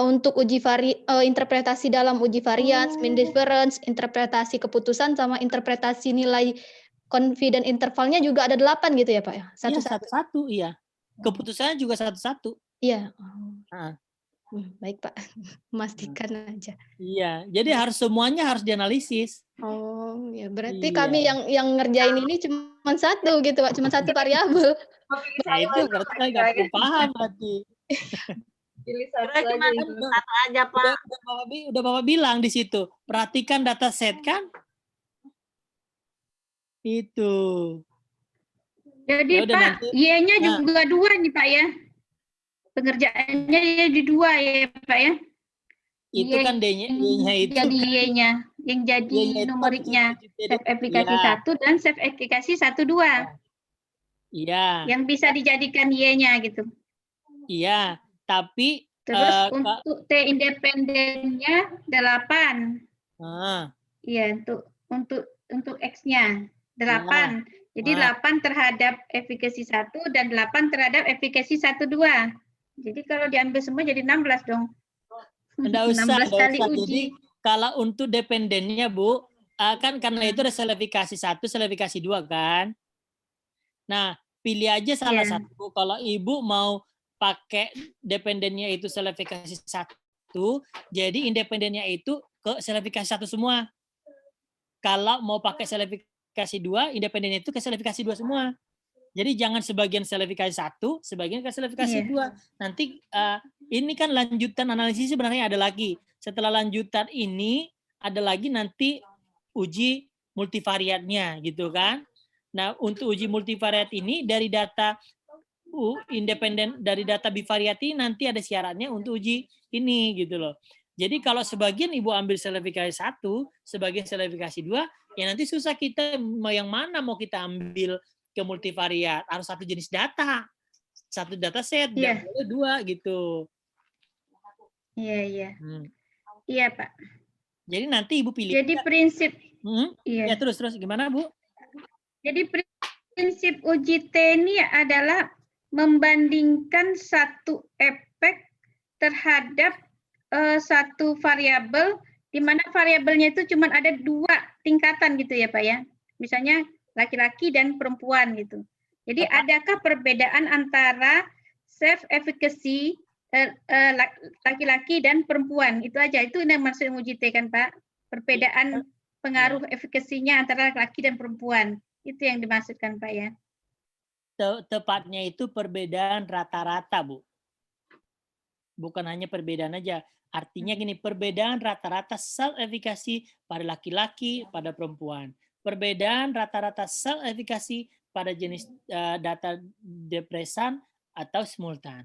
untuk interpretasi dalam uji variance, mean difference, interpretasi keputusan sama interpretasi nilai confidence intervalnya juga ada 8 gitu ya Pak ya? Satu-satu, iya. Keputusannya juga satu-satu. Iya. Baik Pak, memastikan aja. Iya, jadi semuanya harus dianalisis. Oh, ya berarti kami yang ngerjain ini cuma satu gitu Pak, cuma satu variabel. Nah, itu berarti saya nggak paham berarti. Pilih satu aja Pak. Udah Bapak bilang di situ, perhatikan data set kan? Itu. Jadi Pak, Y-nya juga 2 nih Pak ya. Pengerjaannya jadi 2 ya Pak ya. Itu kan D-nya itu. Jadi Y-nya, yang jadi numeriknya self-efikasi 1 dan self-efikasi 1, 2. Iya. Yang bisa dijadikan Y-nya gitu. Iya, tapi terus untuk T independennya 8. Iya, untuk X-nya 8. Jadi 8 terhadap efikasi 1 dan 8 terhadap efikasi 1, 2. Jadi kalau diambil semua jadi 16 dong. Enggak usah, 16 kali usah. uji. Jadi kalau untuk dependennya Bu, kan karena itu ada sel efikasi 1, sel efikasi 2 kan. Nah, pilih aja salah satu. Kalau Ibu mau pakai dependennya itu sel efikasi 1, jadi independennya itu ke sel efikasi 1 semua. Kalau mau pakai sel efikasi 2, independennya itu ke sel efikasi 2 semua. Jadi jangan sebagian sel efikasi 1, sebagian ke sel efikasi 2. Nanti ini kan lanjutan analisis sebenarnya ada lagi. Setelah lanjutan ini ada lagi nanti uji multivariatnya gitu kan. Nah, untuk uji multivariat ini dari data independen dari data bivariat ini nanti ada syaratnya untuk uji ini gitu loh. Jadi kalau sebagian Ibu ambil sel efikasi 1, sebagian sel efikasi 2, ya nanti susah kita mau yang mana mau kita ambil ke multivariat. Harus satu jenis data. Satu data set, nggak boleh 2 gitu. Iya. Iya, Pak. Jadi nanti Ibu pilih. Jadi prinsip ya terus gimana, Bu? Jadi prinsip uji T ini adalah membandingkan satu efek terhadap satu variabel, di mana variabelnya itu cuma ada 2 tingkatan gitu ya Pak ya. Misalnya laki-laki dan perempuan gitu. Jadi adakah perbedaan antara self efficacy laki-laki dan perempuan? Itu aja, itu yang maksud uji T kan Pak? Perbedaan pengaruh efikasinya antara laki-laki dan perempuan. Itu yang dimaksudkan Pak ya. Tepatnya itu perbedaan rata-rata, Bu. Bukan hanya perbedaan aja. Artinya gini, perbedaan rata-rata sel efikasi pada laki-laki, pada perempuan. Perbedaan rata-rata sel efikasi pada jenis data depresan atau simultan.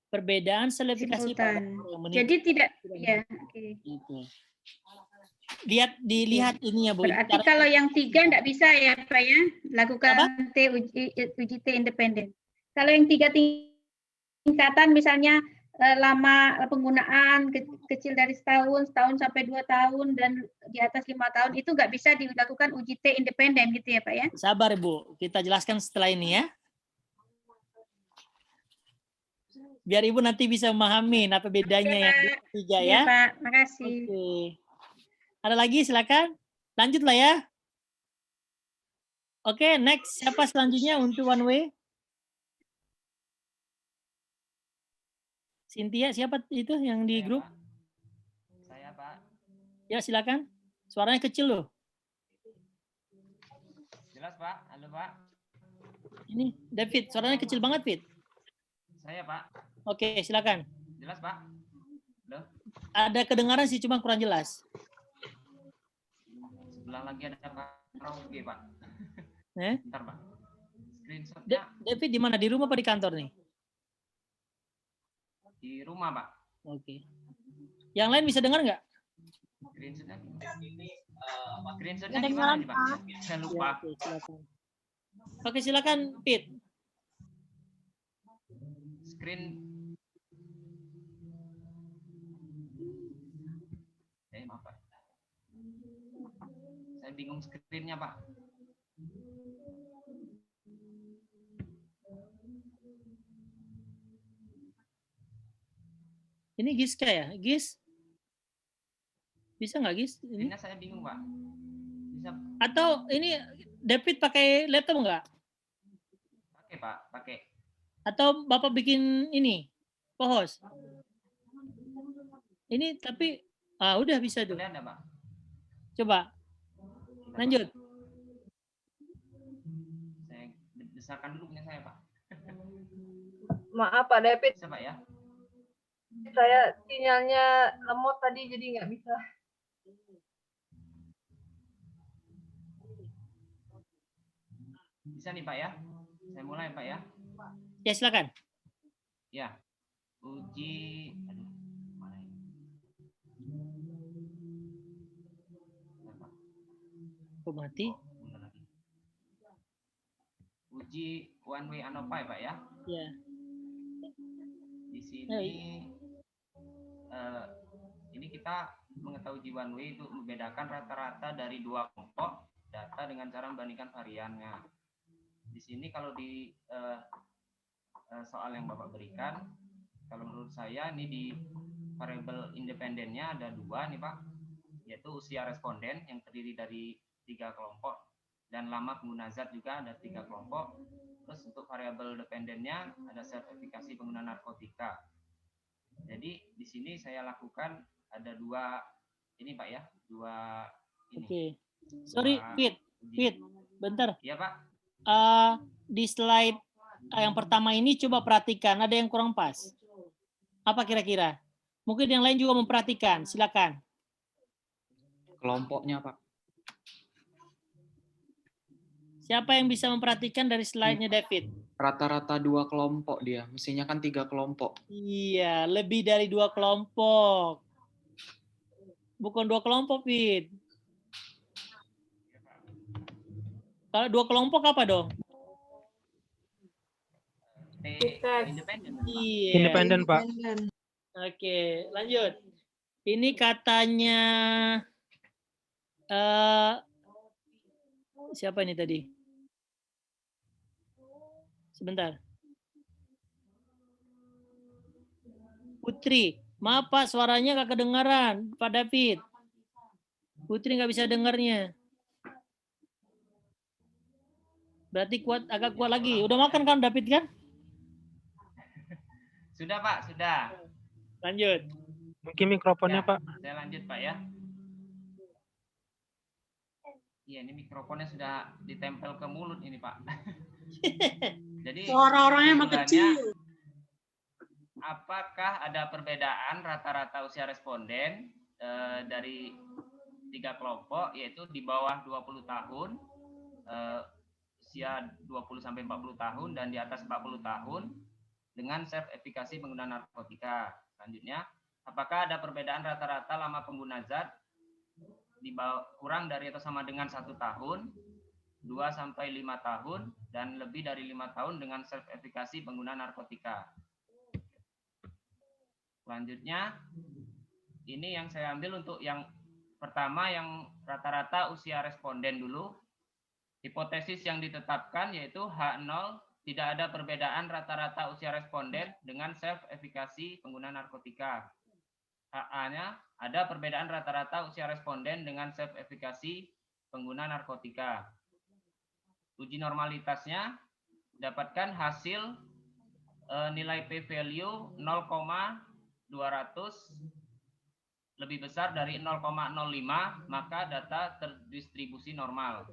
Perbedaan sel efikasi pada yang meningkat. Jadi tidak, ya. Okay. Gitu. Dilihat ininya Bu. Berarti kalau yang 3 enggak bisa ya Pak ya, lakukan uji T independen. Kalau yang 3 tingkatan misalnya lama penggunaan kecil dari setahun sampai 2 tahun dan di atas 5 tahun itu nggak bisa dilakukan uji T independen gitu ya Pak ya? Sabar Bu, kita jelaskan setelah ini ya. Biar Ibu nanti bisa memahami apa bedanya yang 3 ya. Iya Pak, makasih. Oke. Ada lagi silakan. Lanjutlah ya. Oke, next siapa selanjutnya untuk one way? Cynthia, siapa itu yang di grup? Saya, Pak. Ya, silakan. Suaranya kecil loh. Jelas, Pak. Halo, Pak. Ini, David. Suaranya kecil banget, Fit. Saya, Pak. Oke, silakan. Jelas, Pak. Halo. Ada kedengaran sih, cuma kurang jelas. Sebelah lagi ada Pak Rogi, Pak. Bentar, Pak. Screenshotnya. David di mana? Di rumah apa di kantor nih? Di rumah, Pak. Oke. Yang lain bisa dengar nggak? Screenshotnya gimana nih, Pak? Saya lupa. Ya, oke, silakan. Oke, silakan, Pit. Maaf, Pak. Saya bingung screen-nya, Pak. Ini Giska ya? Gis? Bisa nggak, Gis? Ini saya bingung, Pak. Bisa. Atau ini David pakai laptop nggak? Pakai, Pak. Pakai. Atau Bapak bikin ini? Co-host? Ini tapi, udah bisa tuh. Ada, Pak. Coba. Lanjut. Saya besarkan dulu punya saya, Pak. Maaf, Pak David. Bisa, Pak ya? Saya sinyalnya lemot tadi jadi nggak bisa. Bisa nih Pak ya? Saya mulai Pak ya? Ya silakan. Ya, uji. Aduh, mana ini? Kok mati? Uji one way ANOVA ya Pak ya? Ya. Di sini ini kita mengetahui one way itu membedakan rata-rata dari 2 kelompok data rata-rata dengan cara membandingkan variannya. Di sini kalau di soal yang Bapak berikan, kalau menurut saya ini di variabel independennya ada 2 nih Pak, yaitu usia responden yang terdiri dari 3 kelompok dan lama pengguna zat juga ada 3 kelompok. Terus untuk variabel dependennya ada self efikasi pengguna narkotika. Jadi di sini saya lakukan ada 2 ini Pak ya, 2 ini. Oke. Sorry, Fit, bentar. Iya Pak. Di slide yang pertama ini coba perhatikan, ada yang kurang pas. Apa kira-kira? Mungkin yang lain juga memperhatikan, silakan. Kelompoknya Pak. Siapa yang bisa memperhatikan dari slide-nya David? Rata-rata 2 kelompok dia, mestinya kan 3 kelompok. Iya, lebih dari 2 kelompok. Bukan 2 kelompok, Fit. Kalau 2 kelompok apa dong? Independen. Iya. Independen, Pak. Oke, lanjut. Ini katanya siapa ini tadi? Sebentar. Putri, maaf Pak, suaranya nggak kedengaran, Pak David. Putri nggak bisa dengarnya. Berarti agak kuat lagi. Udah makan kan David kan? Sudah Pak, sudah. Lanjut. Mungkin mikrofonnya Ya, Pak. Saya lanjut Pak ya. Iya, ini mikrofonnya sudah ditempel ke mulut ini Pak. Jadi Suara orangnya emang kecil. Apakah ada perbedaan rata-rata usia responden dari 3 kelompok, yaitu di bawah 20 tahun, usia 20 sampai 40 tahun dan di atas 40 tahun dengan self efikasi penggunaan narkotika. Selanjutnya, apakah ada perbedaan rata-rata lama pengguna zat di bawah, kurang dari atau sama dengan 1 tahun, 2 sampai 5 tahun, dan lebih dari 5 tahun dengan self efikasi pengguna narkotika. Selanjutnya, ini yang saya ambil untuk yang pertama yang rata-rata usia responden dulu. Hipotesis yang ditetapkan yaitu H0 tidak ada perbedaan rata-rata usia responden dengan self efikasi pengguna narkotika. HA-nya ada perbedaan rata-rata usia responden dengan self efikasi pengguna narkotika. Uji normalitasnya dapatkan hasil nilai p-value 0,200 lebih besar dari 0,05, maka data terdistribusi normal.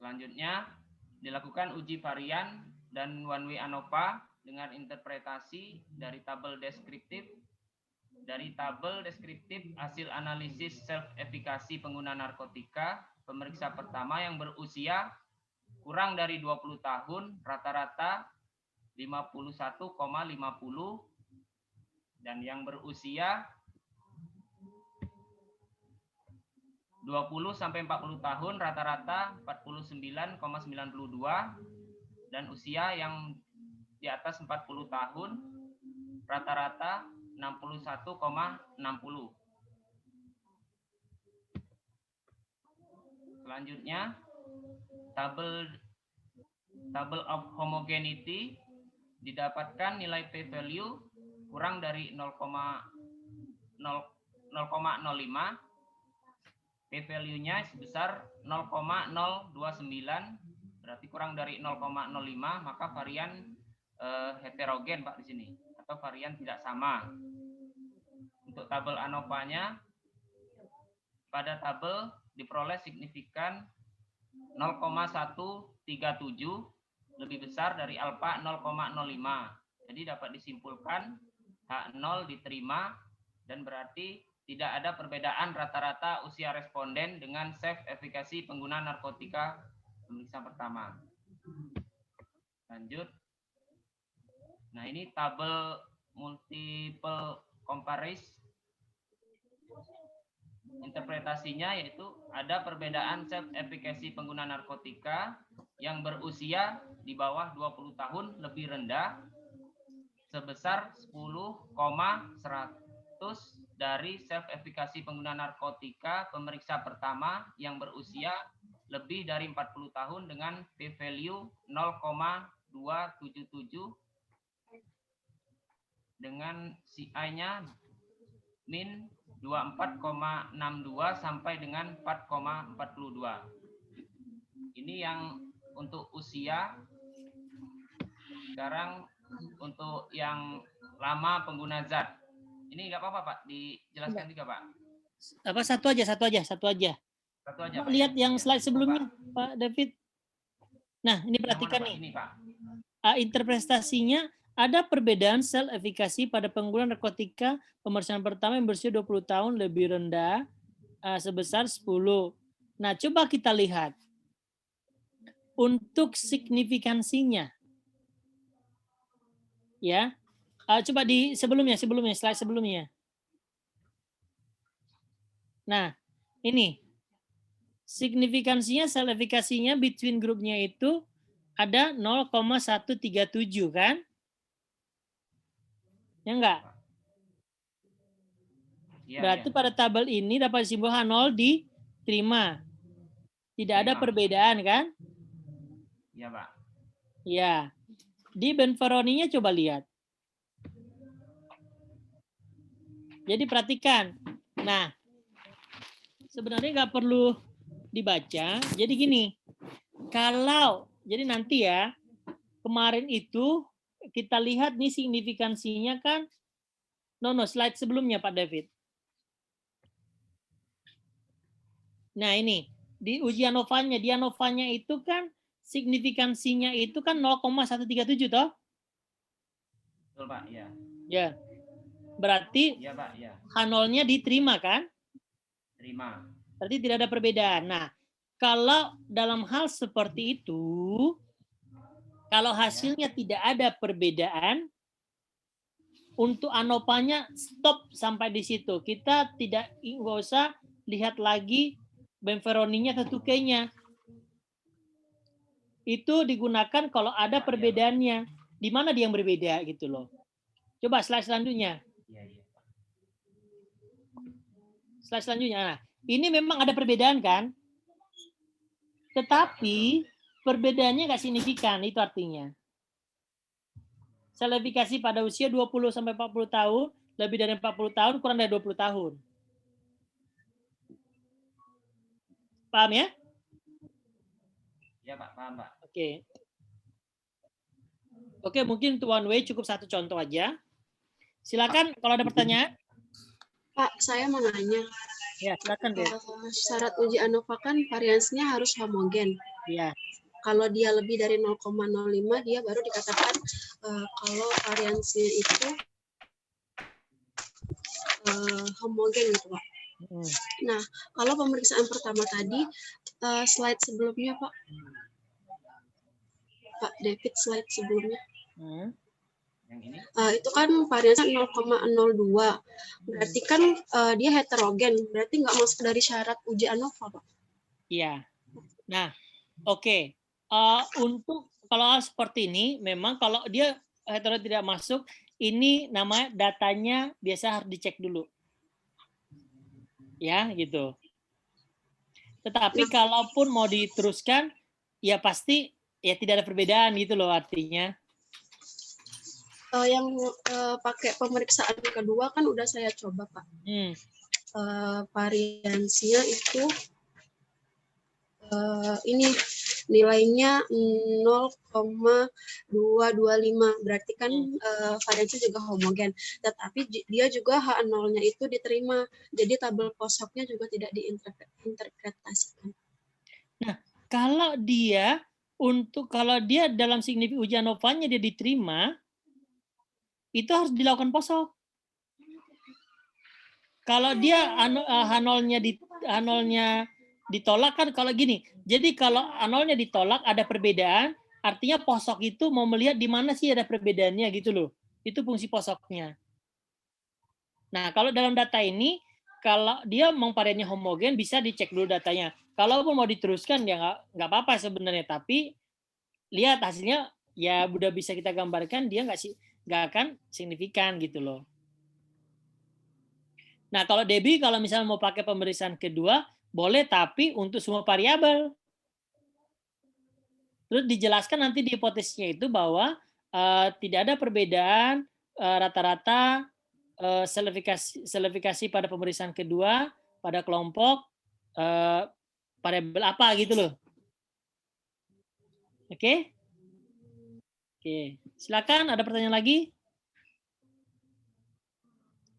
Selanjutnya dilakukan uji varian dan one way ANOVA dengan interpretasi dari tabel deskriptif. Dari tabel deskriptif hasil analisis self efikasi pengguna narkotika, pemeriksa pertama yang berusia kurang dari 20 tahun, rata-rata 51,50, dan yang berusia 20 sampai 40 tahun rata-rata 49,92, dan usia yang di atas 40 tahun rata-rata 61,60. Selanjutnya tabel of homogeneity didapatkan nilai p-value kurang dari 0,05. P-value-nya sebesar 0,029, berarti kurang dari 0,05, maka varian heterogen Pak di sini, atau varian tidak sama. Untuk tabel ANOVA-nya, pada tabel diperoleh signifikan 0,137, lebih besar dari alfa 0,05. Jadi dapat disimpulkan H0 diterima, dan berarti tidak ada perbedaan rata-rata usia responden dengan self efikasi pengguna narkotika pemeriksaan pertama. Lanjut. Nah, ini tabel multiple comparison. Interpretasinya yaitu ada perbedaan self efikasi pengguna narkotika yang berusia di bawah 20 tahun lebih rendah sebesar 10,188 dari self-efikasi pengguna narkotika pemeriksa pertama yang berusia lebih dari 40 tahun dengan p-value 0,277 dengan CI-nya min 24,62 sampai dengan 4,42. Ini yang untuk usia. Sekarang untuk yang lama pengguna zat. Ini nggak apa-apa Pak, dijelaskan juga Pak. Apa satu aja. Satu aja Pak. Lihat yang slide sebelumnya Pak David. Nah, ini perhatikan nih. Ini Pak. Interpretasinya ada perbedaan sel efikasi pada pengguna narkotika pemeriksaan pertama yang berusia 20 tahun lebih rendah sebesar 10. Nah, coba kita lihat. Untuk signifikansinya. Ya. Coba di sebelumnya, slide sebelumnya. Nah, ini. Signifikansinya, sel efikasinya between grupnya itu ada 0,137 kan? Ya enggak? Ya, berarti pada tabel ini dapat simbol H0 diterima. Tidak ada perbedaan kan? Iya, Pak. Ya. Di benferoninya coba lihat. Jadi perhatikan. Nah, sebenarnya nggak perlu dibaca. Jadi gini, jadi nanti ya, kemarin itu kita lihat nih signifikansinya kan, slide sebelumnya Pak David. Nah ini, di uji ANOVA-nya, di ANOVA-nya itu kan signifikansinya itu kan 0,137 toh? Betul Pak, ya. Ya. Berarti ya, Pak, ya. H0-nya diterima kan? Terima. Berarti tidak ada perbedaan. Nah, kalau dalam hal seperti itu, kalau hasilnya tidak ada perbedaan, untuk ANOVA-nya stop sampai di situ. Kita nggak usah lihat lagi benferoninya atau tukainya. Itu digunakan kalau ada perbedaannya. Di mana dia yang berbeda gitu loh. Coba slide selanjutnya. Slide selanjutnya. Nah, ini memang ada perbedaan kan? Tetapi perbedaannya nggak signifikan, itu artinya. Sel efikasi pada usia 20-40 tahun, lebih dari 40 tahun, kurang dari 20 tahun. Paham ya? Ya Pak, paham Pak. Oke. Oke, mungkin untuk one way cukup satu contoh aja. Silakan kalau ada pertanyaan. Pak, saya mau nanya. Ya, silakan deh. Syarat uji ANOVA kan variansinya harus homogen. Ya. Kalau dia lebih dari 0,05 dia baru dikatakan kalau variansinya itu homogen gitu Pak. Nah, kalau pemeriksaan pertama tadi slide sebelumnya Pak. Pak David slide sebelumnya. Yang ini? Itu kan variansinya 0,02. Berarti kan dia heterogen. Berarti nggak masuk dari syarat uji ANOVA Pak. Iya. Nah, oke. Untuk kalau seperti ini, memang kalau dia heterogen tidak masuk, ini namanya datanya biasa harus dicek dulu. Ya, gitu. Tetapi kalaupun mau diteruskan, ya pasti ya tidak ada perbedaan gitu loh artinya. Yang pakai pemeriksaan kedua kan udah saya coba Pak. Variansinya itu ini nilainya 0,225. Berarti kan variansi juga homogen. Tetapi dia juga H0-nya itu diterima. Jadi tabel posoknya juga tidak diinterpretasikan. Nah, kalau dia dalam signifikan uji ANOVA-nya dia diterima, itu harus dilakukan posok. Kalau dia H0-nya ditolak kan kalau gini. Jadi kalau H0-nya ditolak ada perbedaan, artinya posok itu mau melihat di mana sih ada perbedaannya gitu loh. Itu fungsi posoknya. Nah, kalau dalam data ini kalau dia memang variannya homogen bisa dicek dulu datanya. Kalaupun mau diteruskan ya nggak apa-apa sebenarnya, tapi lihat hasilnya ya udah bisa kita gambarkan dia nggak akan signifikan gitu loh. Nah, kalau Debbie kalau misalnya mau pakai pemeriksaan kedua, boleh tapi untuk semua variabel. Terus dijelaskan nanti di hipotesisnya itu bahwa tidak ada perbedaan rata-rata selefikasi pada pemeriksaan kedua pada kelompok variabel apa gitu loh. Oke? Oke, silakan ada pertanyaan lagi?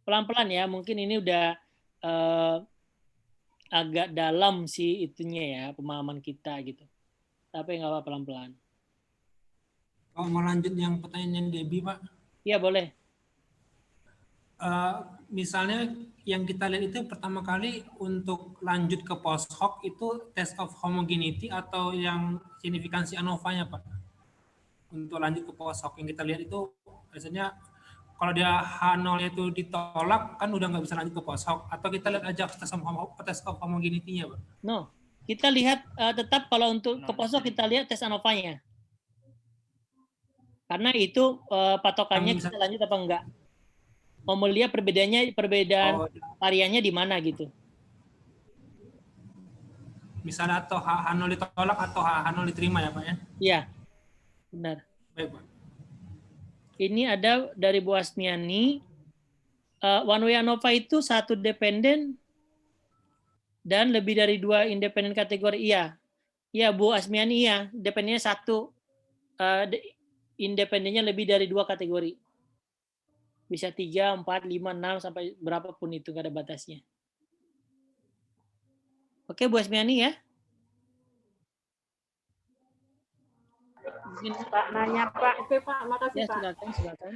Pelan-pelan ya, mungkin ini udah agak dalam sih itunya ya, pemahaman kita gitu. Tapi nggak apa pelan-pelan. Kalau mau lanjut yang pertanyaan Debbie, Pak. Iya, boleh. Misalnya yang kita lihat itu pertama kali untuk lanjut ke post hoc itu test of homogeneity atau yang signifikansi ANOVA-nya, Pak. Untuk lanjut ke post hoc yang kita lihat itu biasanya kalau dia H0 itu ditolak kan udah nggak bisa lanjut ke post hoc, atau kita lihat aja test of homogeneity-nya, Pak. No, kita lihat tetap kalau untuk ke post hoc kita lihat tes ANOVA-nya. Karena itu patokannya kita lanjut apa enggak. Mau melihat perbedaan variannya di mana gitu. Misalnya atau H0 ditolak atau H0 diterima ya Pak ya? Iya, benar. Baik Pak. Ini ada dari Bu Asmiani. One way ANOVA itu satu dependen dan lebih dari 2 independen kategori. Iya, iya Bu Asmiani iya. Dependennya 1. Independennya lebih dari 2 kategori. Bisa 3, 4, 5, 6, sampai berapapun itu, nggak ada batasnya. Oke, Bu Asmiani ya. Pak nanya Pak. Oke Pak, makasih Ya, Pak. silakan.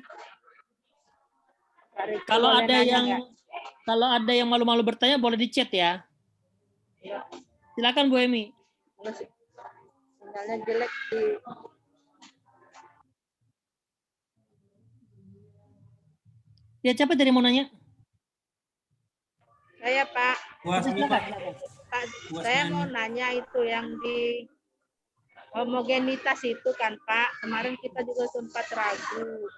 Kalau ada yang malu-malu bertanya boleh di chat ya. Ya. Silakan Bu Emi. Sinyalnya jelek di Ya, siapa tadi mau nanya? Saya Pak. Silakan. Pak, saya mau nanya itu yang di homogenitas itu kan Pak. Kemarin kita juga sempat ragu.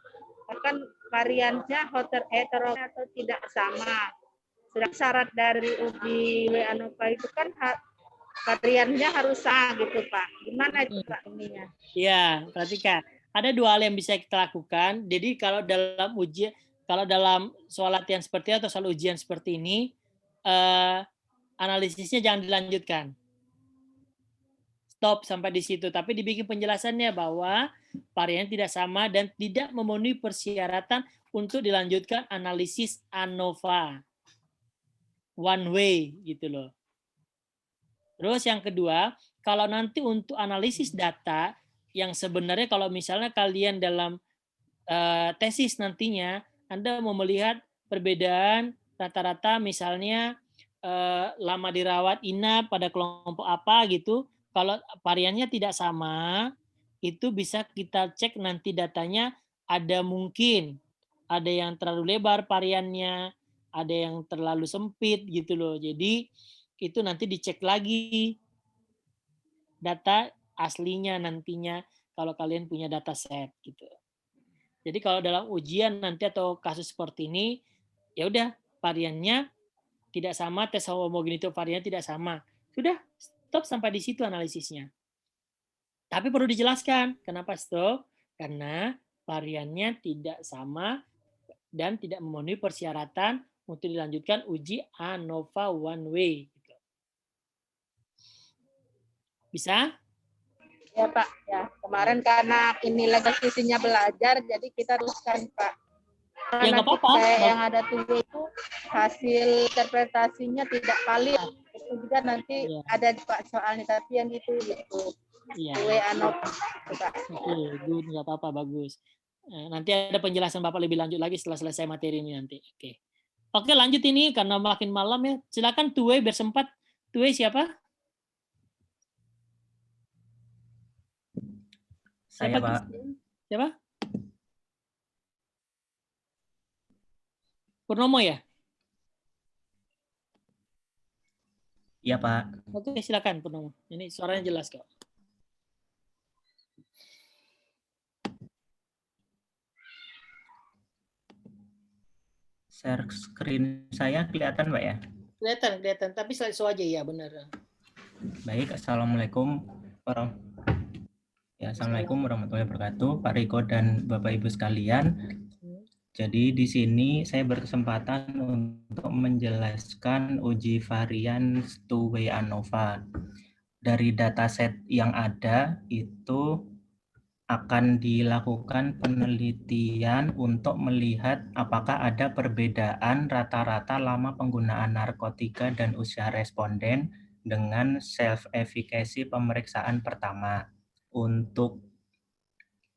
Kan variannya hetero atau tidak sama. Sudah syarat dari uji ANOVA itu kan variannya harus sama gitu Pak. Gimana itu Pak ininya? Ya, perhatikan. Ada 2 hal yang bisa kita lakukan. Jadi kalau dalam soal latihan seperti atau soal ujian seperti ini, analisisnya jangan dilanjutkan. Stop sampai di situ. Tapi dibikin penjelasannya bahwa varian tidak sama dan tidak memenuhi persyaratan untuk dilanjutkan analisis ANOVA. One way gitu loh. Terus yang kedua, kalau nanti untuk analisis data, yang sebenarnya kalau misalnya kalian dalam tesis nantinya, Anda mau melihat perbedaan rata-rata misalnya lama dirawat inap pada kelompok apa gitu, kalau variannya tidak sama, itu bisa kita cek nanti datanya ada mungkin ada yang terlalu lebar variannya, ada yang terlalu sempit gitu loh. Jadi itu nanti dicek lagi data aslinya nantinya kalau kalian punya data set gitu. Jadi kalau dalam ujian nanti atau kasus seperti ini, ya udah variannya tidak sama, tes homogeneity varian tidak sama. Sudah, stop sampai di situ analisisnya. Tapi perlu dijelaskan, kenapa stop? Karena variannya tidak sama dan tidak memenuhi persyaratan untuk dilanjutkan uji ANOVA one way. Bisa? Ya Pak, ya kemarin karena ini lagi sisinya belajar, jadi kita teruskan Pak. Ya nggak apa-apa. Yang ada tunggu itu hasil interpretasinya tidak valid. Itu juga nanti ada Pak soalnya, tapi yang itu gitu. Iya. Oke, good, nggak apa-apa, bagus. Nanti ada penjelasan Bapak lebih lanjut lagi setelah selesai materi ini nanti. Oke, lanjut ini karena makin malam ya. Silakan Tuwe biar sempat. Tuwe siapa? Saya Pak. Siapa? Purnomo ya? Iya Pak. Oke, silakan Purnomo. Ini suaranya jelas kok. Share screen saya kelihatan, Mbak ya? Kelihatan. Tapi slideshow aja ya, benar. Baik, Assalamualaikum Assalamualaikum warahmatullahi wabarakatuh, Pak Riko dan Bapak Ibu sekalian. Jadi di sini saya berkesempatan untuk menjelaskan uji varian two-way ANOVA. Dari dataset yang ada itu akan dilakukan penelitian untuk melihat apakah ada perbedaan rata-rata lama penggunaan narkotika dan usia responden dengan self-efficacy pemeriksaan pertama. Untuk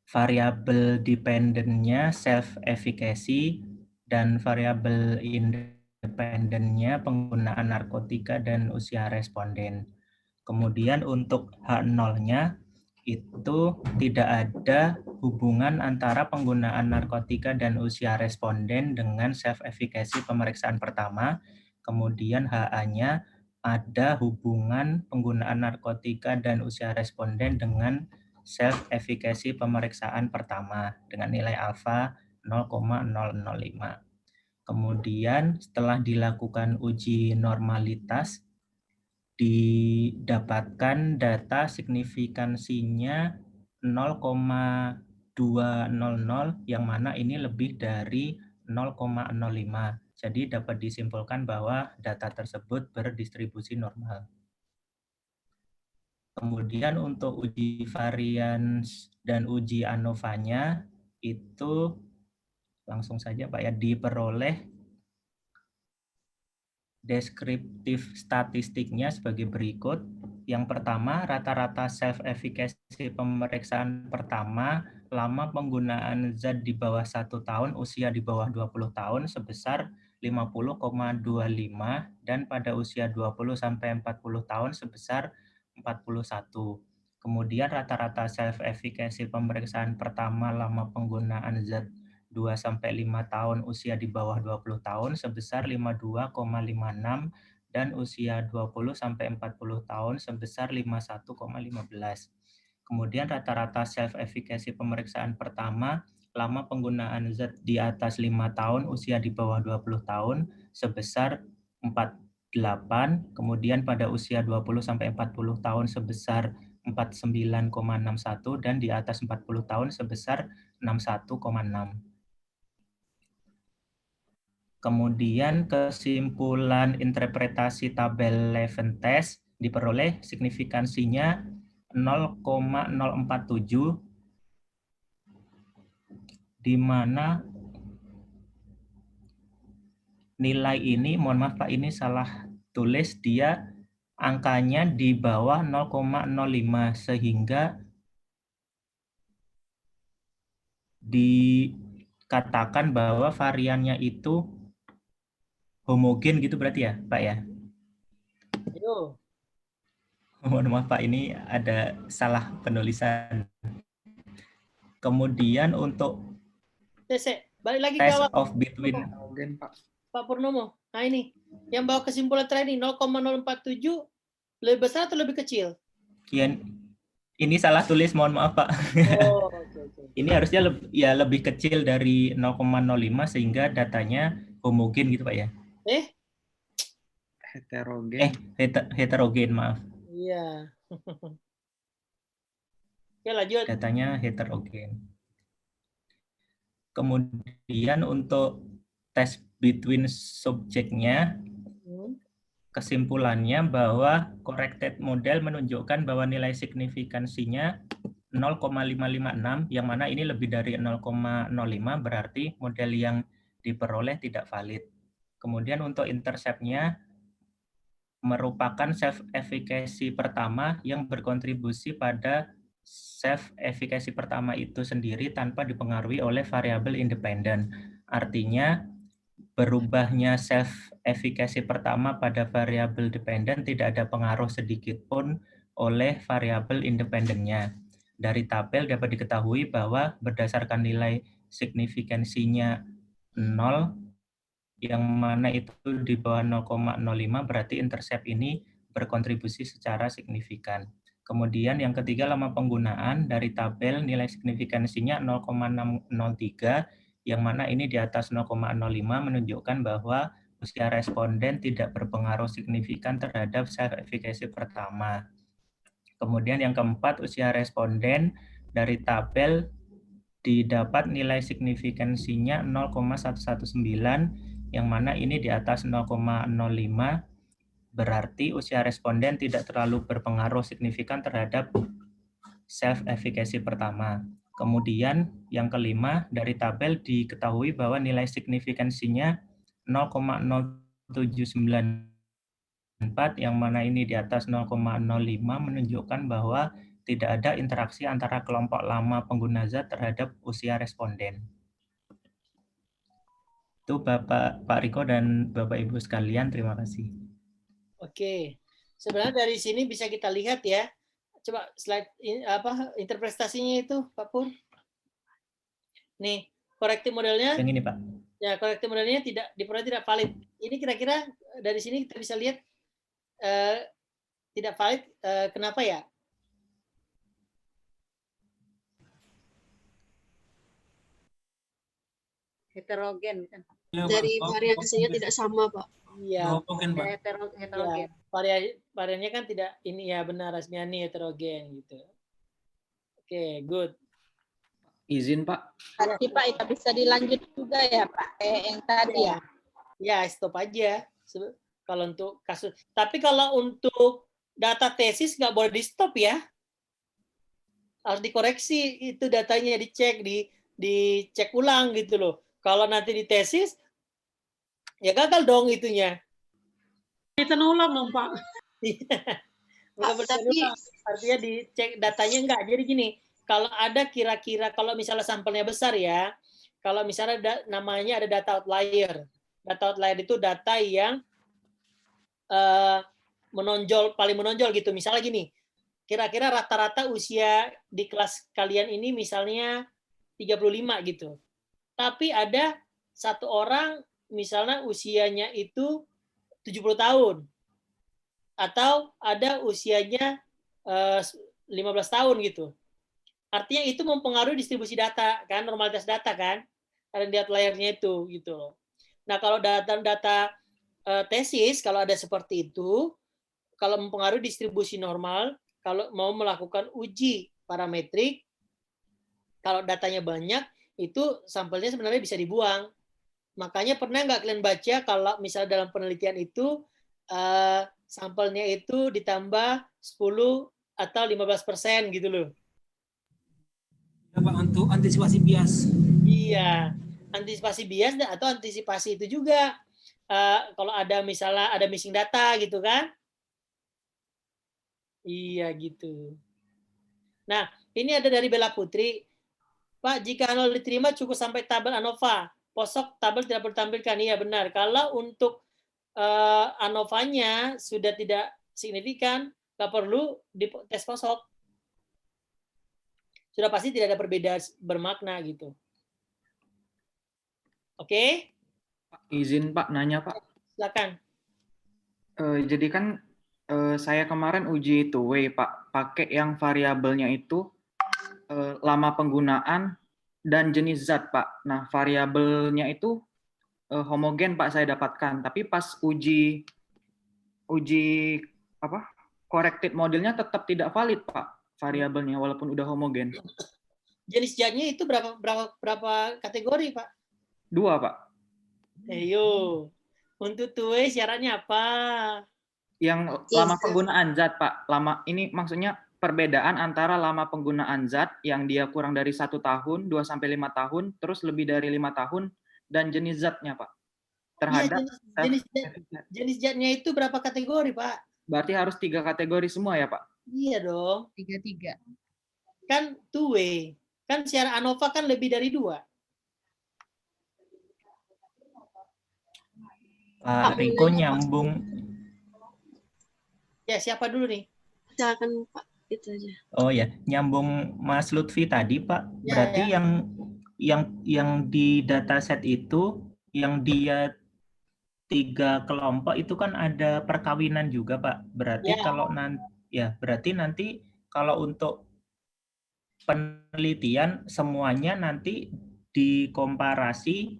variabel dependennya self-efficacy dan variabel independennya penggunaan narkotika dan usia responden. Kemudian untuk H0-nya itu tidak ada hubungan antara penggunaan narkotika dan usia responden dengan self-efficacy pemeriksaan pertama. Kemudian HA-nya ada hubungan penggunaan narkotika dan usia responden dengan self-efficacy pemeriksaan pertama dengan nilai alfa 0,005. Kemudian setelah dilakukan uji normalitas, didapatkan data signifikansinya 0,200 yang mana ini lebih dari 0,05. Jadi dapat disimpulkan bahwa data tersebut berdistribusi normal. Kemudian untuk uji varian dan uji ANOVA-nya itu langsung saja Pak ya, diperoleh deskriptif statistiknya sebagai berikut. Yang pertama, rata-rata self-efficacy pemeriksaan pertama, lama penggunaan zat di bawah 1 tahun, usia di bawah 20 tahun sebesar 50,25 dan pada usia 20-40 tahun sebesar 41. Kemudian rata-rata self-efficacy pemeriksaan pertama lama penggunaan zat 2-5 tahun usia di bawah 20 tahun sebesar 52,56 dan usia 20-40 tahun sebesar 51,15. Kemudian rata-rata self-efficacy pemeriksaan pertama lama penggunaan zat di atas 5 tahun usia di bawah 20 tahun sebesar 48, kemudian pada usia 20-40 tahun sebesar 49,61 dan di atas 40 tahun sebesar 61,6. Kemudian kesimpulan interpretasi tabel Leventez diperoleh signifikansinya 0,047 di mana nilai ini, mohon maaf Pak, ini salah tulis, dia angkanya di bawah 0,05 sehingga dikatakan bahwa variannya itu homogen gitu berarti ya Pak ya? Yo. Mohon maaf Pak, ini ada salah penulisan. Kemudian untuk balik lagi test ke awal. of between Pak Purnomo. Nah ini, yang bawa kesimpulan terakhir ini 0,047 lebih besar atau lebih kecil? Ya, ini salah tulis, mohon maaf Pak. Oh, okay. Ini harusnya lebih kecil dari 0,05 sehingga datanya homogen gitu Pak ya? Heterogen. Heterogen, maaf. Iya. Ya lanjut. Datanya heterogen. Kemudian untuk test between subjeknya, kesimpulannya bahwa corrected model menunjukkan bahwa nilai signifikansinya 0,556, yang mana ini lebih dari 0,05, berarti model yang diperoleh tidak valid. Kemudian untuk intercept-nya merupakan self-efficacy pertama yang berkontribusi pada self-efficacy pertama itu sendiri tanpa dipengaruhi oleh variabel independen. Artinya, berubahnya self-efficacy pertama pada variabel dependen tidak ada pengaruh sedikit pun oleh variabel independennya. Dari tabel dapat diketahui bahwa berdasarkan nilai signifikansinya 0, yang mana itu di bawah 0,05, berarti intercept ini berkontribusi secara signifikan. Kemudian yang ketiga, lama penggunaan. Dari tabel nilai signifikansinya 0,603, yang mana ini di atas 0,05 menunjukkan bahwa usia responden tidak berpengaruh signifikan terhadap self-efficacy pertama. Kemudian yang keempat, usia responden dari tabel didapat nilai signifikansinya 0,119, yang mana ini di atas 0,05, berarti usia responden tidak terlalu berpengaruh signifikan terhadap self-efficacy pertama. Kemudian yang kelima, dari tabel diketahui bahwa nilai signifikansinya 0,0794, yang mana ini di atas 0,05 menunjukkan bahwa tidak ada interaksi antara kelompok lama pengguna zat terhadap usia responden. Itu Pak Riko dan Bapak Ibu sekalian, terima kasih. Oke, sebenarnya dari sini bisa kita lihat ya. Coba slide interpretasinya itu, Pak Pur. Nih, corrective modelnya. Yang ini, Pak. Ya, corrective modelnya diperoleh tidak valid. Ini kira-kira dari sini kita bisa lihat tidak valid. Kenapa ya? Heterogen kan. Dari variasinya tidak sama, Pak. Iya. Heterogen. Variannya kan tidak ini ya, benar Asmiani, heterogen gitu. Oke, good. Izin Pak. Tadi Pak itu bisa dilanjut juga ya Pak, kayak yang tadi ya. Ya, stop aja. Kalau untuk kasus. Tapi kalau untuk data tesis nggak boleh di stop ya. Harus dikoreksi itu datanya, dicek ulang gitu loh. Kalau nanti di tesis, ya gagal dong itunya. Kita ulang dong, Pak. Tapi artinya dicek datanya enggak. Jadi gini, kalau ada kira-kira, kalau misalnya sampelnya besar ya, kalau misalnya namanya ada data outlier. Data outlier itu data yang paling menonjol gitu. Misalnya gini, kira-kira rata-rata usia di kelas kalian ini misalnya 35 gitu. Tapi ada satu orang misalnya usianya itu 70 tahun. Atau ada usianya 15 tahun gitu. Artinya itu mempengaruhi distribusi data kan, normalitas data kan. Ada di outlier-nya itu gitu loh. Nah, kalau data tesis kalau ada seperti itu, kalau mempengaruhi distribusi normal, kalau mau melakukan uji parametrik, kalau datanya banyak, itu sampelnya sebenarnya bisa dibuang. Makanya pernah nggak kalian baca kalau misalnya dalam penelitian itu sampelnya itu ditambah 10 atau 15% gitu loh. Ya, Pak, untuk antisipasi bias. Iya, antisipasi bias atau antisipasi itu juga kalau ada misalnya ada missing data gitu kan. Iya gitu. Nah, ini ada dari Bella Putri. Pak, jika ANOVA diterima cukup sampai tabel ANOVA. POSOK tabel tidak perlu ditampilkan. Iya benar. Kalau untuk ANOVA-nya sudah tidak signifikan, nggak perlu di tes POSOK. Sudah pasti tidak ada perbedaan bermakna gitu. Oke? Izin Pak, nanya Pak. Silakan. Jadi kan saya kemarin uji two-way Pak, pakai yang variabelnya itu lama penggunaan dan jenis zat Pak. Nah variabelnya itu homogen Pak saya dapatkan, tapi pas uji corrected modelnya tetap tidak valid Pak variabelnya walaupun udah homogen. Jenis zatnya itu berapa kategori Pak? 2 Pak. Ayo, untuk two-way syaratnya apa? Yang lama penggunaan zat Pak. Lama ini maksudnya perbedaan antara lama penggunaan zat yang dia kurang dari 1 tahun, 2 sampai 5 tahun, terus lebih dari 5 tahun, dan jenis zatnya Pak. Terhadap jenis zatnya itu berapa kategori Pak? Berarti harus 3 kategori semua ya Pak? Iya dong. 3. Kan two-way. Kan secara ANOVA kan lebih dari 2. Pak Riko nyambung. Ya, siapa dulu nih? Silakan Pak, itu aja. Oh ya, nyambung Mas Lutfi tadi Pak. Berarti ya. yang di dataset itu yang dia 3 kelompok itu kan ada perkawinan juga Pak. Berarti kalau berarti nanti kalau untuk penelitian semuanya nanti dikomparasi,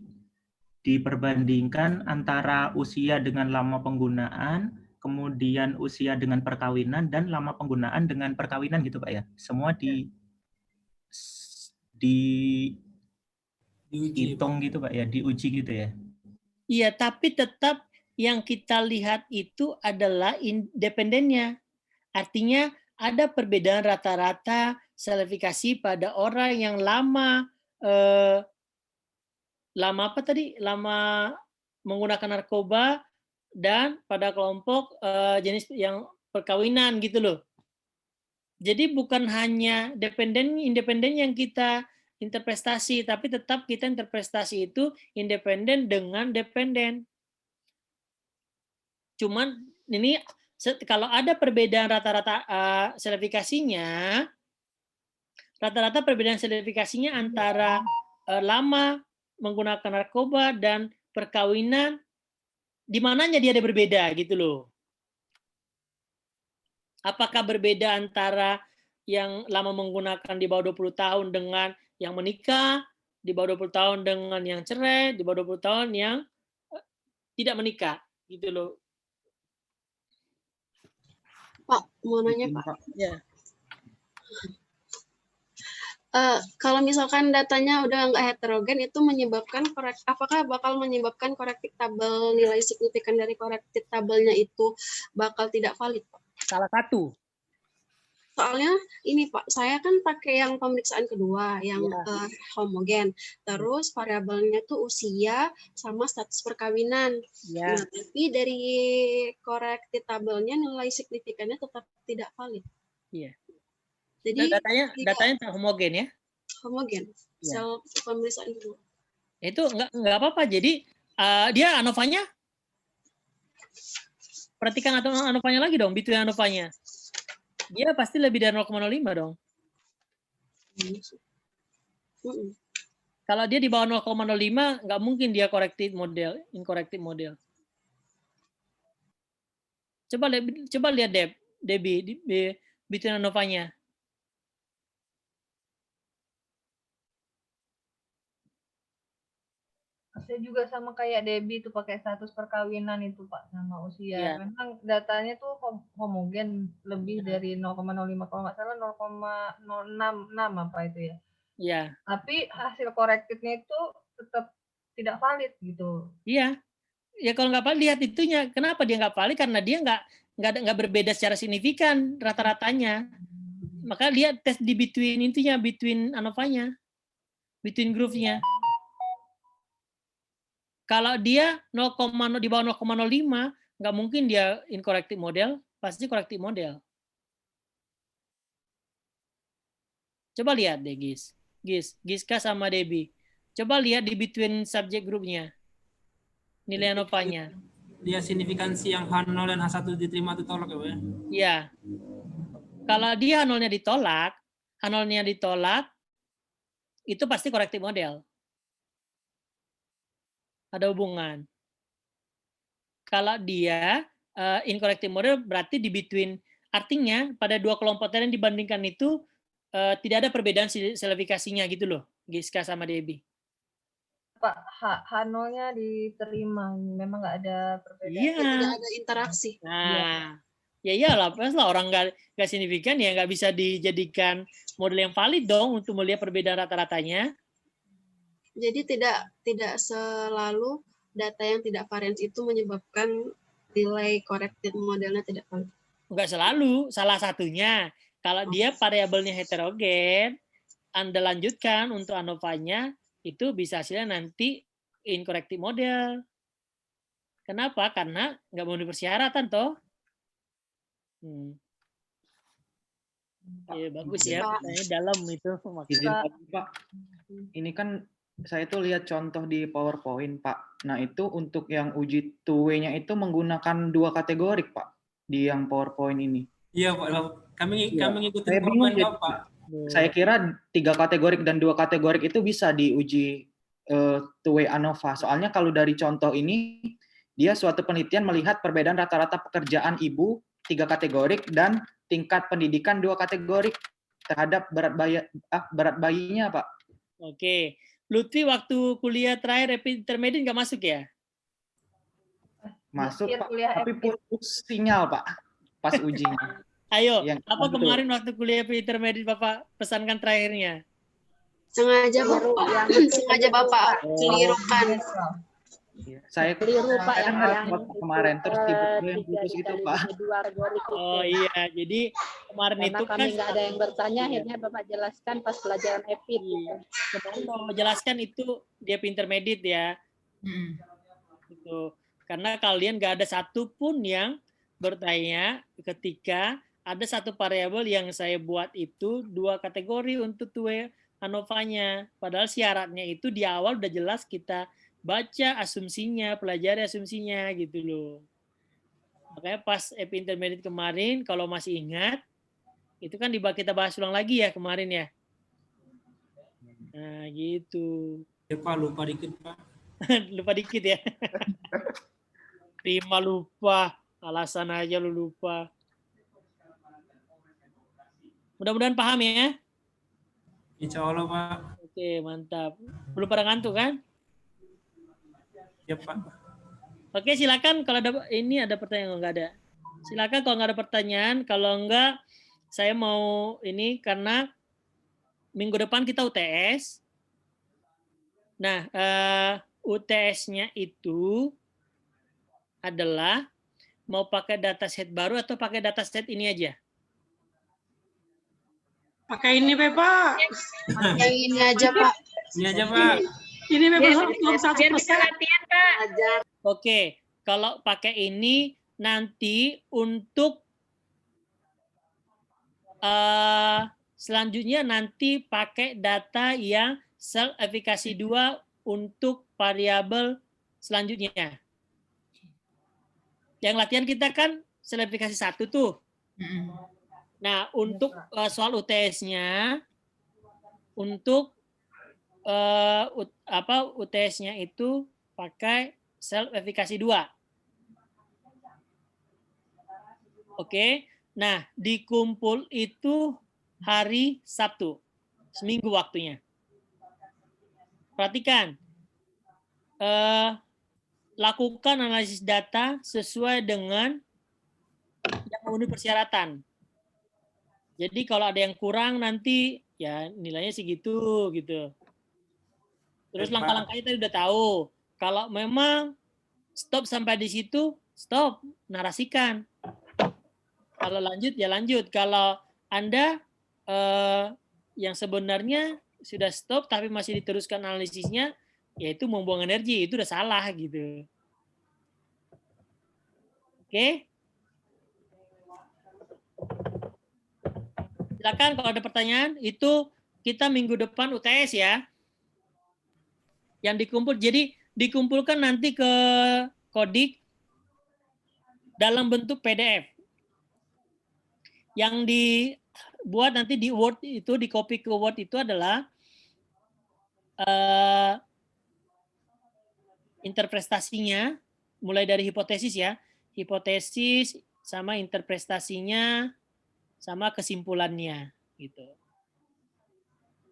diperbandingkan antara usia dengan lama penggunaan, kemudian usia dengan perkawinan, dan lama penggunaan dengan perkawinan gitu Pak ya. Semua dihitung gitu Pak ya, diuji gitu ya. Iya, tapi tetap yang kita lihat itu adalah independennya. Artinya ada perbedaan rata-rata selefikasi pada orang yang lama apa tadi? Lama menggunakan narkoba dan pada kelompok jenis yang perkawinan gitu loh. Jadi bukan hanya independen yang kita interpretasi, tapi tetap kita interpretasi itu independen dengan dependen. Cuman ini kalau ada perbedaan rata-rata selefikasinya, rata-rata perbedaan selefikasinya antara lama menggunakan narkoba dan perkawinan, di mananya dia ada berbeda gitu loh. Apakah berbeda antara yang lama menggunakan di bawah 20 tahun dengan yang menikah, di bawah 20 tahun dengan yang cerai, di bawah 20 tahun yang tidak menikah gitu loh. Pak, mau nanya Pak. Ya. Kalau misalkan datanya udah nggak heterogen, itu menyebabkan apakah bakal menyebabkan corrected table, nilai signifikan dari corrected table-nya itu bakal tidak valid, Pak? Salah satu. Soalnya ini Pak, saya kan pakai yang pemeriksaan kedua, yang homogen. Terus variabelnya tuh usia sama status perkawinan. Ya. Nah, tapi dari corrected table-nya nilai signifikannya tetap tidak valid. Iya. Jadi datanya homogen ya? Homogen. Ya. Sel pemeriksaan kedua. Itu nggak apa-apa. Jadi dia ANOVA-nya perhatikan atau ANOVA-nya lagi dong, between ANOVA-nya. Dia pasti lebih dari 0,05 dong. Kalau dia di bawah 0,05, nggak mungkin dia incorrected model. Coba lihat Debbie between ANOVA-nya. Saya juga sama kayak Debbie itu pakai status perkawinan itu Pak sama usia. Memang datanya tuh homogen lebih dari 0,05 kalau nggak salah 0,066 apa itu ya. Iya. Tapi hasil corrected-nya itu tetap tidak valid gitu. Iya. Ya kalau nggak valid lihat itunya. Kenapa dia nggak valid? Karena dia nggak berbeda secara signifikan rata-ratanya. Maka lihat tes di between ANOVA-nya, between groove-nya. Kalau dia di bawah 0,05, nggak mungkin dia incorrected model, pasti corrected model. Coba lihat deh, Giska sama Debbie. Coba lihat di between subject groupnya, nilai ANOVA-nya. Dia signifikansi yang H0 dan H1 diterima atau ditolak ya, Pak? Iya. Kalau dia H0-nya ditolak, itu pasti corrected model. Ada hubungan. Kalau dia incorrected model berarti di between, artinya pada dua kelompok tadi yang dibandingkan itu tidak ada perbedaan selefikasinya gitu loh, Giska sama Debbie. Pak, H0-nya diterima, memang nggak ada perbedaan. Iya. Tidak ada interaksi. Nah, ya iyalah, lah orang nggak signifikan ya nggak bisa dijadikan model yang valid dong untuk melihat perbedaan rata-ratanya. Jadi tidak selalu data yang tidak varians itu menyebabkan nilai corrected modelnya tidak valid. Enggak selalu, salah satunya. Kalau dia variabelnya heterogen, Anda lanjutkan untuk ANOVA-nya, itu bisa hasilnya nanti incorrected model. Kenapa? Karena nggak memenuhi persyaratan, toh. Ya, bagus ya, pertanyaannya dalam itu. Pak, ini kan saya tuh lihat contoh di PowerPoint, Pak. Nah, itu untuk yang uji two-way-nya itu menggunakan dua kategori, Pak, di yang PowerPoint ini. Iya, Pak. Kami ngikutin saya bingung, Pak. Saya kira 3 kategorik dan 2 kategorik itu bisa diuji two-way ANOVA. Soalnya kalau dari contoh ini, dia suatu penelitian melihat perbedaan rata-rata pekerjaan ibu 3 kategorik dan tingkat pendidikan 2 kategorik terhadap berat bayinya, Pak. Oke. Lutfi waktu kuliah terakhir intermediate nggak masuk ya? Masuk Pak, tapi putus sinyal Pak pas ujinya. Ayo, Yang apa kemarin waktu kuliah intermediate Bapak pesankan terakhirnya? Sengaja Bapak, sengaja Bapak kelirukan. Saya keliru Pak yang kemarin terus tiba-tiba yang putus itu Pak. Oh iya, jadi kemarin Karena itu kami nggak ada yang bertanya, akhirnya Bapak jelaskan pas pelajaran EPID. Kemarin mau menjelaskan itu dia intermediate ya. Gitu. Karena kalian nggak ada satupun yang bertanya ketika ada satu variabel yang saya buat itu 2 kategori untuk two-way ANOVA-nya. Padahal syaratnya itu di awal udah jelas kita baca asumsinya, pelajari asumsinya gitu loh. Makanya pas EP intermediate kemarin, kalau masih ingat, itu kan kita bahas ulang lagi ya kemarin ya. Nah gitu. Ya Pak, lupa dikit Pak. Lupa dikit ya. Terima lupa, alasan aja lu lupa. Mudah-mudahan paham ya. Insya Allah Pak. Oke, mantap. Belum pada ngantuk kan? Ya Pak. Oke, silakan kalau ada ada pertanyaan. Enggak ada. Silakan kalau nggak ada pertanyaan. Kalau enggak, saya mau ini karena minggu depan kita UTS. Nah, UTS-nya itu adalah mau pakai dataset baru atau pakai dataset ini aja? Pakai ini Pak. Yang ini aja Pak. Ini aja Pak. Ini Biar Bapak bisa latihan Pak. Oke, kalau pakai ini nanti untuk selanjutnya nanti pakai data yang self efficacy 2 untuk variabel selanjutnya. Yang latihan kita kan self efficacy 1 tuh. Nah, untuk soal UTS-nya untuk UTS-nya itu pakai self efficacy 2. Oke. Nah, dikumpul itu hari Sabtu. Seminggu waktunya. Perhatikan. Lakukan analisis data sesuai dengan yang memenuhi persyaratan. Jadi kalau ada yang kurang nanti ya nilainya segitu gitu. Terus langkah-langkahnya tadi udah tahu. Kalau memang stop sampai di situ, stop, narasikan. Kalau lanjut ya lanjut. Kalau Anda yang sebenarnya sudah stop tapi masih diteruskan analisisnya, yaitu membuang energi, itu udah salah gitu. Oke? Silakan kalau ada pertanyaan, itu kita minggu depan UTS ya. Yang dikumpul, jadi dikumpulkan nanti ke Kodik dalam bentuk PDF. Yang dibuat nanti di Word itu, di copy ke Word itu adalah interpretasinya, mulai dari hipotesis ya, hipotesis sama interpretasinya, sama kesimpulannya gitu.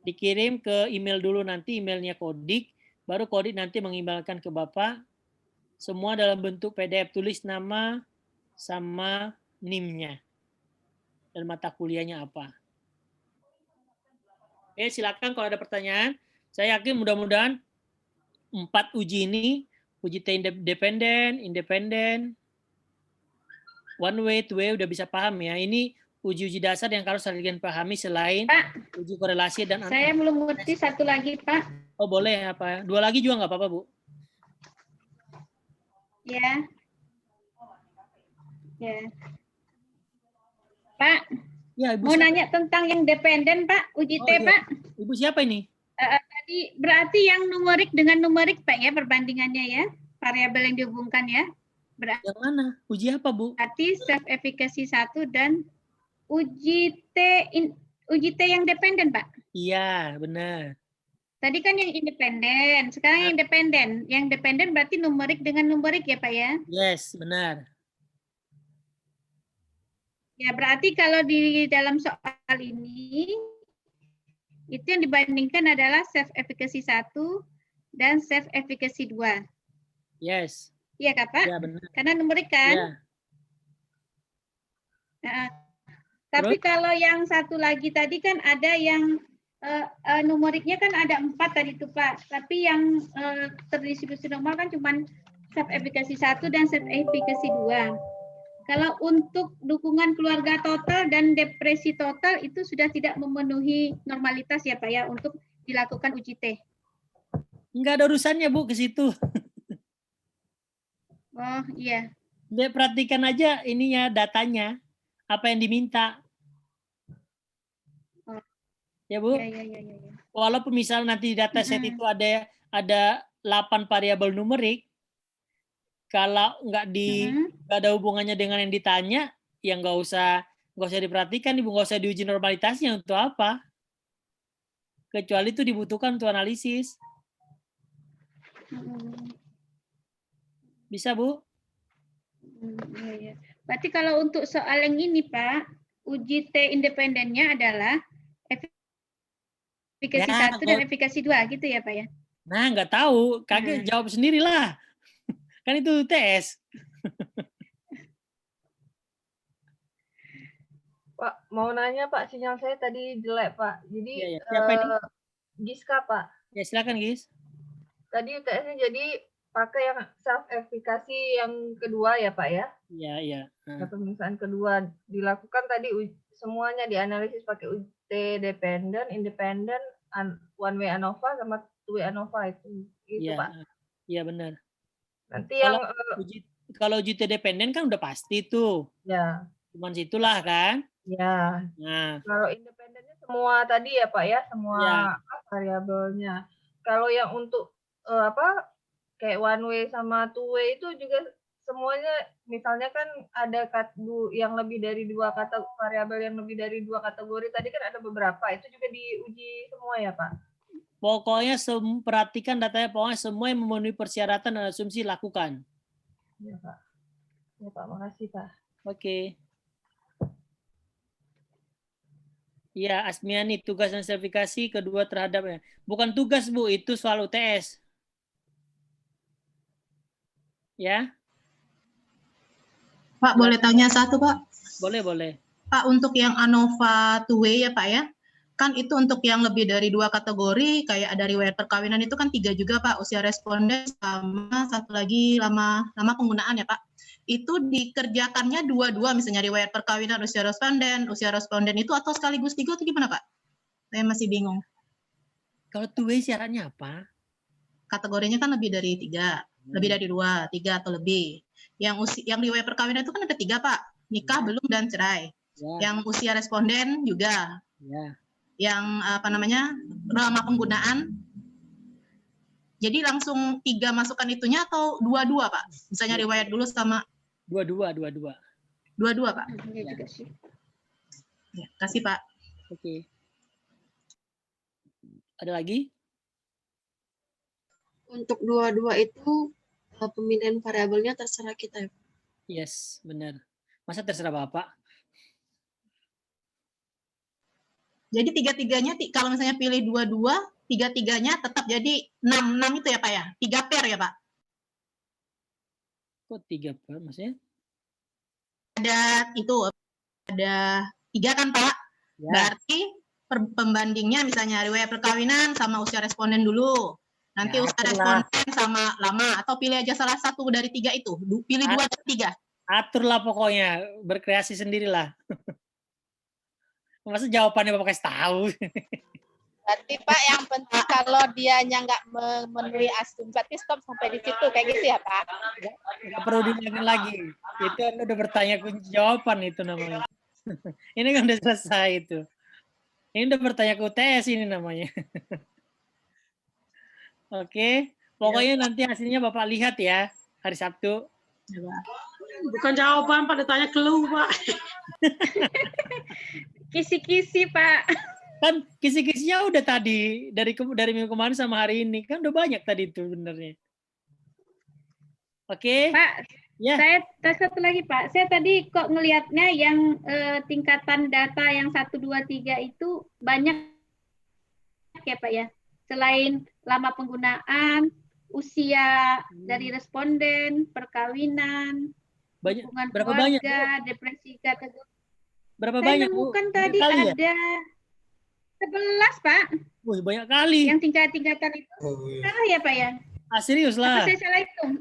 Dikirim ke email dulu nanti, emailnya Kodik, baru Kodik nanti mengemailkan ke Bapak, semua dalam bentuk PDF, tulis nama sama NIM-nya dan mata kuliahnya apa. Oke, silakan kalau ada pertanyaan. Saya yakin mudah-mudahan 4 uji ini, uji T independen, one way, two way, udah bisa paham ya. Ini uji-uji dasar yang harus kalian pahami selain Pak, uji korelasi dan saya belum ngerti satu lagi Pak. Oh boleh apa? 2 lagi juga nggak apa-apa Bu? Ya. Ya. Pak, ya, Ibu mau nanya tentang yang dependen Pak, uji T iya. Pak. Ibu siapa ini? Tadi berarti yang numerik dengan numerik Pak ya perbandingannya ya, variabel yang dihubungkan ya. Berarti, yang mana? Uji apa Bu? Berarti self efficacy 1 dan uji T yang dependen Pak. Iya benar. Tadi kan yang independen, sekarang yang dependen. Yang dependen berarti numerik dengan numerik ya Pak ya? Yes, benar. Ya berarti kalau di dalam soal ini Itu yang dibandingkan adalah self efficacy 1 dan self efficacy 2. Yes. Iya Kak Pak? Ya, benar. Karena numerik kan? Ya. Nah, tapi kalau yang satu lagi tadi kan ada yang numeriknya kan ada 4 tadi tuh Pak. Tapi yang terdistribusi normal kan cuma self efficacy 1 dan self efficacy 2. Kalau untuk dukungan keluarga total dan depresi total itu sudah tidak memenuhi normalitas ya Pak ya untuk dilakukan uji T. Enggak ada urusannya Bu ke situ. Oh iya. Dia perhatikan aja ininya datanya apa yang diminta. Oh. Ya Bu. Ya. Walaupun misal nanti di dataset itu ada 8 variabel numerik, kalau nggak ada hubungannya dengan yang ditanya, ya nggak usah diperhatikan, Ibu, nggak usah diuji normalitasnya untuk apa. Kecuali itu dibutuhkan untuk analisis. Bisa, Bu? Iya. Berarti kalau untuk soal yang ini, Pak, uji T independennya adalah efikasi 1 dan efikasi 2, gitu ya, Pak ya? Nah, nggak tahu. Kakek jawab sendirilah. Kan itu tes. Pak, mau nanya Pak, sinyal saya tadi jelek Pak. Jadi Siapa ini? Giska Pak. Ya silakan Gis. Tadi UTS-nya jadi pakai yang self efficacy yang kedua ya Pak ya? Iya. Pemeriksaan kedua dilakukan tadi semuanya dianalisis pakai UT dependent, independent, one way ANOVA sama two way ANOVA itu Pak. Iya benar. Nanti kalau uji T dependen kan udah pasti tuh. Ya. Cuman situlah kan. Ya. Nah. Kalau independennya semua tadi ya Pak ya, semua variabelnya. Kalau yang untuk kayak one way sama two way itu juga semuanya, misalnya kan ada yang lebih dari 2 variabel yang lebih dari 2 kategori tadi kan ada beberapa, itu juga diuji semua ya Pak. Pokoknya perhatikan datanya, pokoknya semua yang memenuhi persyaratan dan asumsi lakukan. Ya Pak. Ya Pak, makasih Pak. Oke. Ya, Asmiani, tugas dan sertifikasi kedua terhadapnya. Bukan tugas Bu, itu soal UTS. Ya. Pak, boleh tanya satu Pak? Boleh. Pak, untuk yang ANOVA two-way ya Pak ya, kan itu untuk yang lebih dari 2 kategori, kayak ada riwayat perkawinan itu kan 3 juga Pak, usia responden sama satu lagi lama penggunaan ya Pak. Itu dikerjakannya dua-dua, misalnya riwayat perkawinan, usia responden itu atau sekaligus 3 atau gimana Pak? Saya masih bingung. Kalau two-way syaratnya apa? Kategorinya kan lebih dari 3, lebih dari 2, 3 atau lebih. Yang riwayat perkawinan itu kan ada 3 Pak, nikah, belum, dan cerai. Yang usia responden juga. Yang lama penggunaan. Jadi langsung 3 masukkan itunya atau 2-2 Pak? Misalnya riwayat dulu sama 2-2. 2-2 Pak. Iya juga sih. Ya, kasih Pak. Oke. Ada lagi? Untuk 2-2 itu pemilihan variabelnya terserah kita ya Pak? Yes, benar. Masa terserah Bapak? Jadi 3-3-nya kalau misalnya pilih 2-2, 3-3-nya tetap jadi 6 itu ya Pak ya? 3 pair ya Pak? Kok 3 pair maksudnya? Ada 3 kan Pak? Ya. Berarti pembandingnya misalnya riwayat perkawinan sama usia responden dulu. Nanti usia responden sama lama, atau pilih aja salah satu dari 3 itu. Pilih 2 dari 3. Aturlah pokoknya, berkreasi sendirilah. Masa jawabannya Bapak kasih tahu? Berarti Pak, yang penting kalau dianya nggak memenuhi asumsi, berarti stop sampai di situ, kayak gitu ya Pak? Nggak perlu diulangi lagi. Itu Anda udah bertanya kunci jawaban itu namanya. Ini kan udah selesai itu. Ini udah bertanya ke UTS ini namanya. Oke, pokoknya nanti hasilnya Bapak lihat ya hari Sabtu. Bukan jawaban Pak, ditanya clue Pak. Kisi-kisi Pak. Kan kisi-kisinya udah tadi dari minggu kemarin sama hari ini kan udah banyak tadi itu benernya. Oke. Pak, saya satu lagi Pak. Saya tadi kok ngelihatnya yang tingkatan data yang 1, 2, 3 itu banyak ya Pak ya. Selain lama penggunaan, usia dari responden, perkawinan, hubungan berapa banyak, keluarga, depresi kategori. Berapa Saya banyak, Bu? nemukan Banyak tadi kali ya? ada 11, Pak. Wih, banyak kali. Yang tingkat-tingkatan itu. Salah ya, Pak ya? Ah, serius Apa lah. saya salah hitung?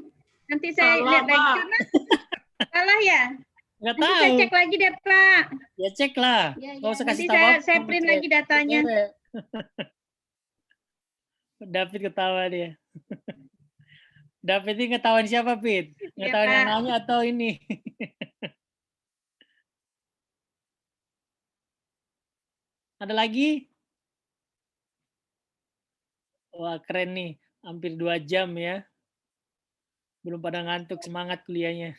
Nanti saya Salah, lihat lagi Pak. karena salah ya. Nggak Nanti saya tahu. cek lagi deh, Pak. Ya cek lah. Ya, Nggak usah nanti kasih tahu aku. saya print lagi datanya. David ketawa dia. David ini ngetawain siapa, Pit? Ngetawain yang Pak. nanya atau ini? Ada lagi? Wah, keren nih. Hampir 2 jam ya. Belum pada ngantuk, semangat kuliahnya.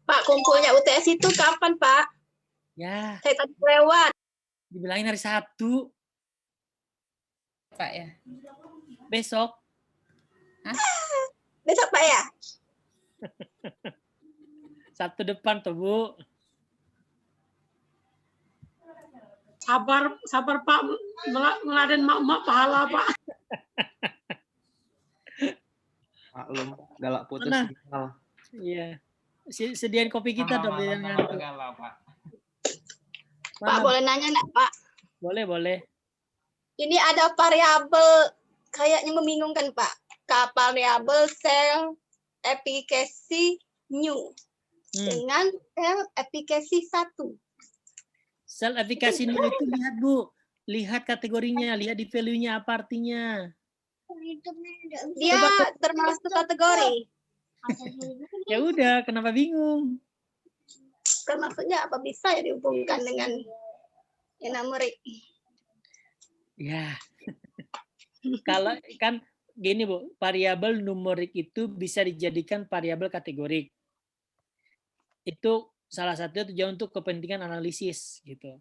Pak, kumpulnya UTS itu kapan, Pak? Ya, Saya tadi lewat. dibilangin hari Sabtu. Pak ya. Besok. Besok, Pak ya? Sabtu depan tuh, Bu. Sabar, sabar Pak, ngeladen mak-mak pahala Pak. Maklum, galak putus Mana? sinyal. Iya. Sediain kopi kita dong. biar ngantuk. Pak, Mana? boleh nanya nggak, Pak? Boleh, boleh. Ini ada variabel kayaknya membingungkan, Pak. Variabel sel efficacy new dengan sel efficacy 1. Self efficacy new itu lihat, Bu. Lihat kategorinya, lihat di value-nya apa artinya. Dia termasuk kategori. Ya udah, kenapa bingung? Kan maksudnya apa bisa ya dihubungkan dengan numerik? Ya. Kalau kan gini, Bu, variabel numerik itu bisa dijadikan variabel kategorik. Itu salah satunya tujuan untuk kepentingan analisis gitu.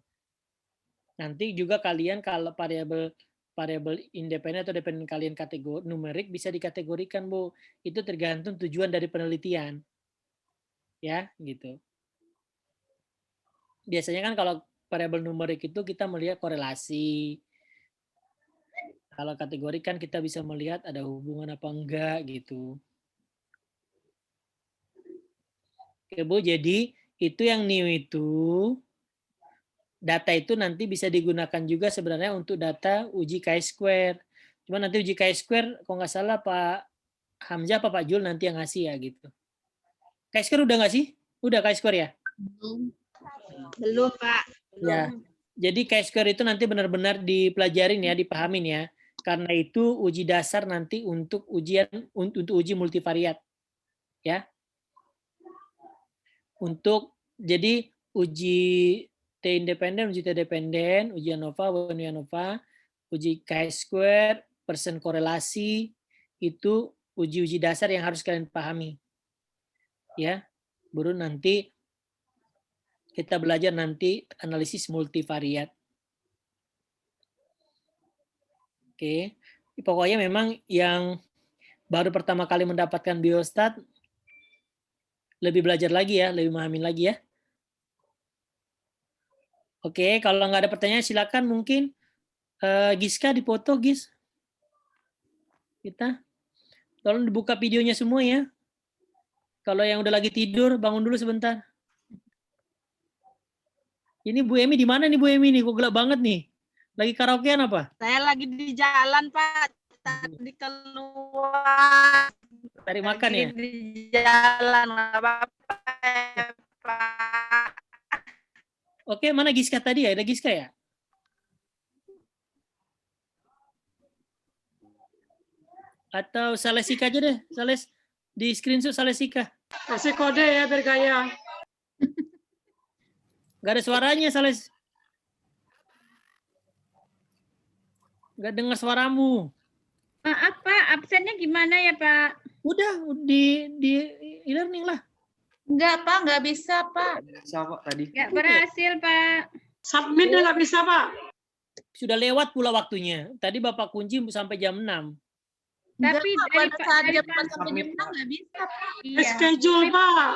Nanti juga kalian kalau variabel independen atau dependen kalian kategori numerik bisa dikategorikan, Bu. Itu tergantung tujuan dari penelitian. Ya, gitu. Biasanya kan kalau variabel numerik itu kita melihat korelasi. Kalau kategori kan kita bisa melihat ada hubungan apa enggak gitu. Oke, Bu, jadi itu yang new itu data itu nanti bisa digunakan juga sebenarnya untuk data uji chi-square. Cuma nanti uji chi-square kalau nggak salah Pak Hamzah apa Pak Jul nanti yang ngasih ya gitu. Chi-square udah nggak sih? Udah chi-square ya? Belum, Pak. Ya. Jadi chi-square itu nanti benar-benar dipelajarin ya, dipahamin ya. Karena itu uji dasar nanti untuk uji multivariat. Ya. Untuk jadi uji T independen, uji T dependen, uji ANOVA, One ANOVA, uji chi-square, persen korelasi, itu uji-uji dasar yang harus kalian pahami. Ya, baru nanti kita belajar nanti analisis multivariat. Oke, pokoknya memang yang baru pertama kali mendapatkan biostat, lebih belajar lagi ya, lebih memahami lagi ya. Oke, kalau nggak ada pertanyaan silakan mungkin Giska dipoto, Gis. Kita tolong dibuka videonya semua ya. Kalau yang udah lagi tidur, bangun dulu sebentar. Ini Bu Emi di mana nih Bu Emi nih? Kok gelap banget nih? Lagi karaokean apa? Saya lagi di jalan, Pak. Tadi keluar. Cari makan ya? Di jalan, nggak apa-apa, Pak. Oke, mana Giska tadi ya? Ada Giska ya? Atau Salesika aja deh. Sales di screenshot Salesika. Kasih kode ya biar gaya. Gak ada suaranya Sales. Gak dengar suaramu. Maaf Pak, absennya gimana ya Pak? Udah di e-learning lah. Enggak, Pak, nggak bisa, Pak. Bisa Pak tadi. Nggak berhasil Pak. Submitnya nggak bisa Pak. Sudah lewat pula waktunya. Tadi Bapak kunci sampai jam 6. Tapi pada saat jam 4 nggak bisa, Pak. Iya. Schedule Pak.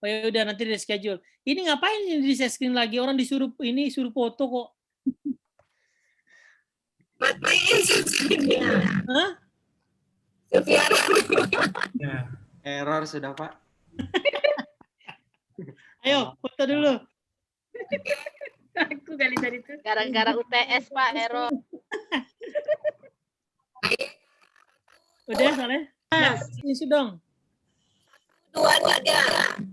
Oh ya udah nanti di schedule. Ini ngapain ini di share screen lagi? Orang disuruh ini suruh foto kok. Hah? Error sudah, Pak. Ayo, foto dulu. Aku kali tadi itu. Gara-gara UTS, Pak, Ero. Udah, Saleh? Isi dong. 2, 3.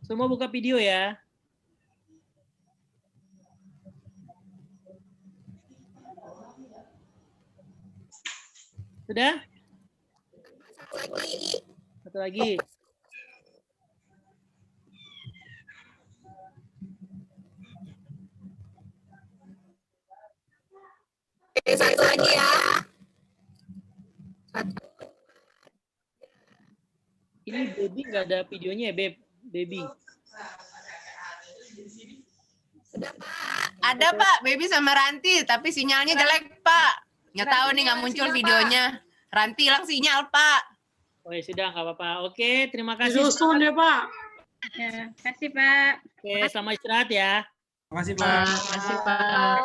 Semua buka video ya. Sudah? Satu lagi. Satu lagi ya. Ini baby nggak ada videonya ya, Beb? Baby. Ada Pak, Baby sama Ranti, tapi sinyalnya jelek Pak. Nggak tahu nih, nggak muncul videonya. Ranti hilang sinyal Pak. Oh ya sudah, nggak apa-apa. Oke, terima kasih. Disusun ya Pak. Ya, kasih Pak. Oke, selamat istirahat ya. Terima kasih Pak. Kasih Pak.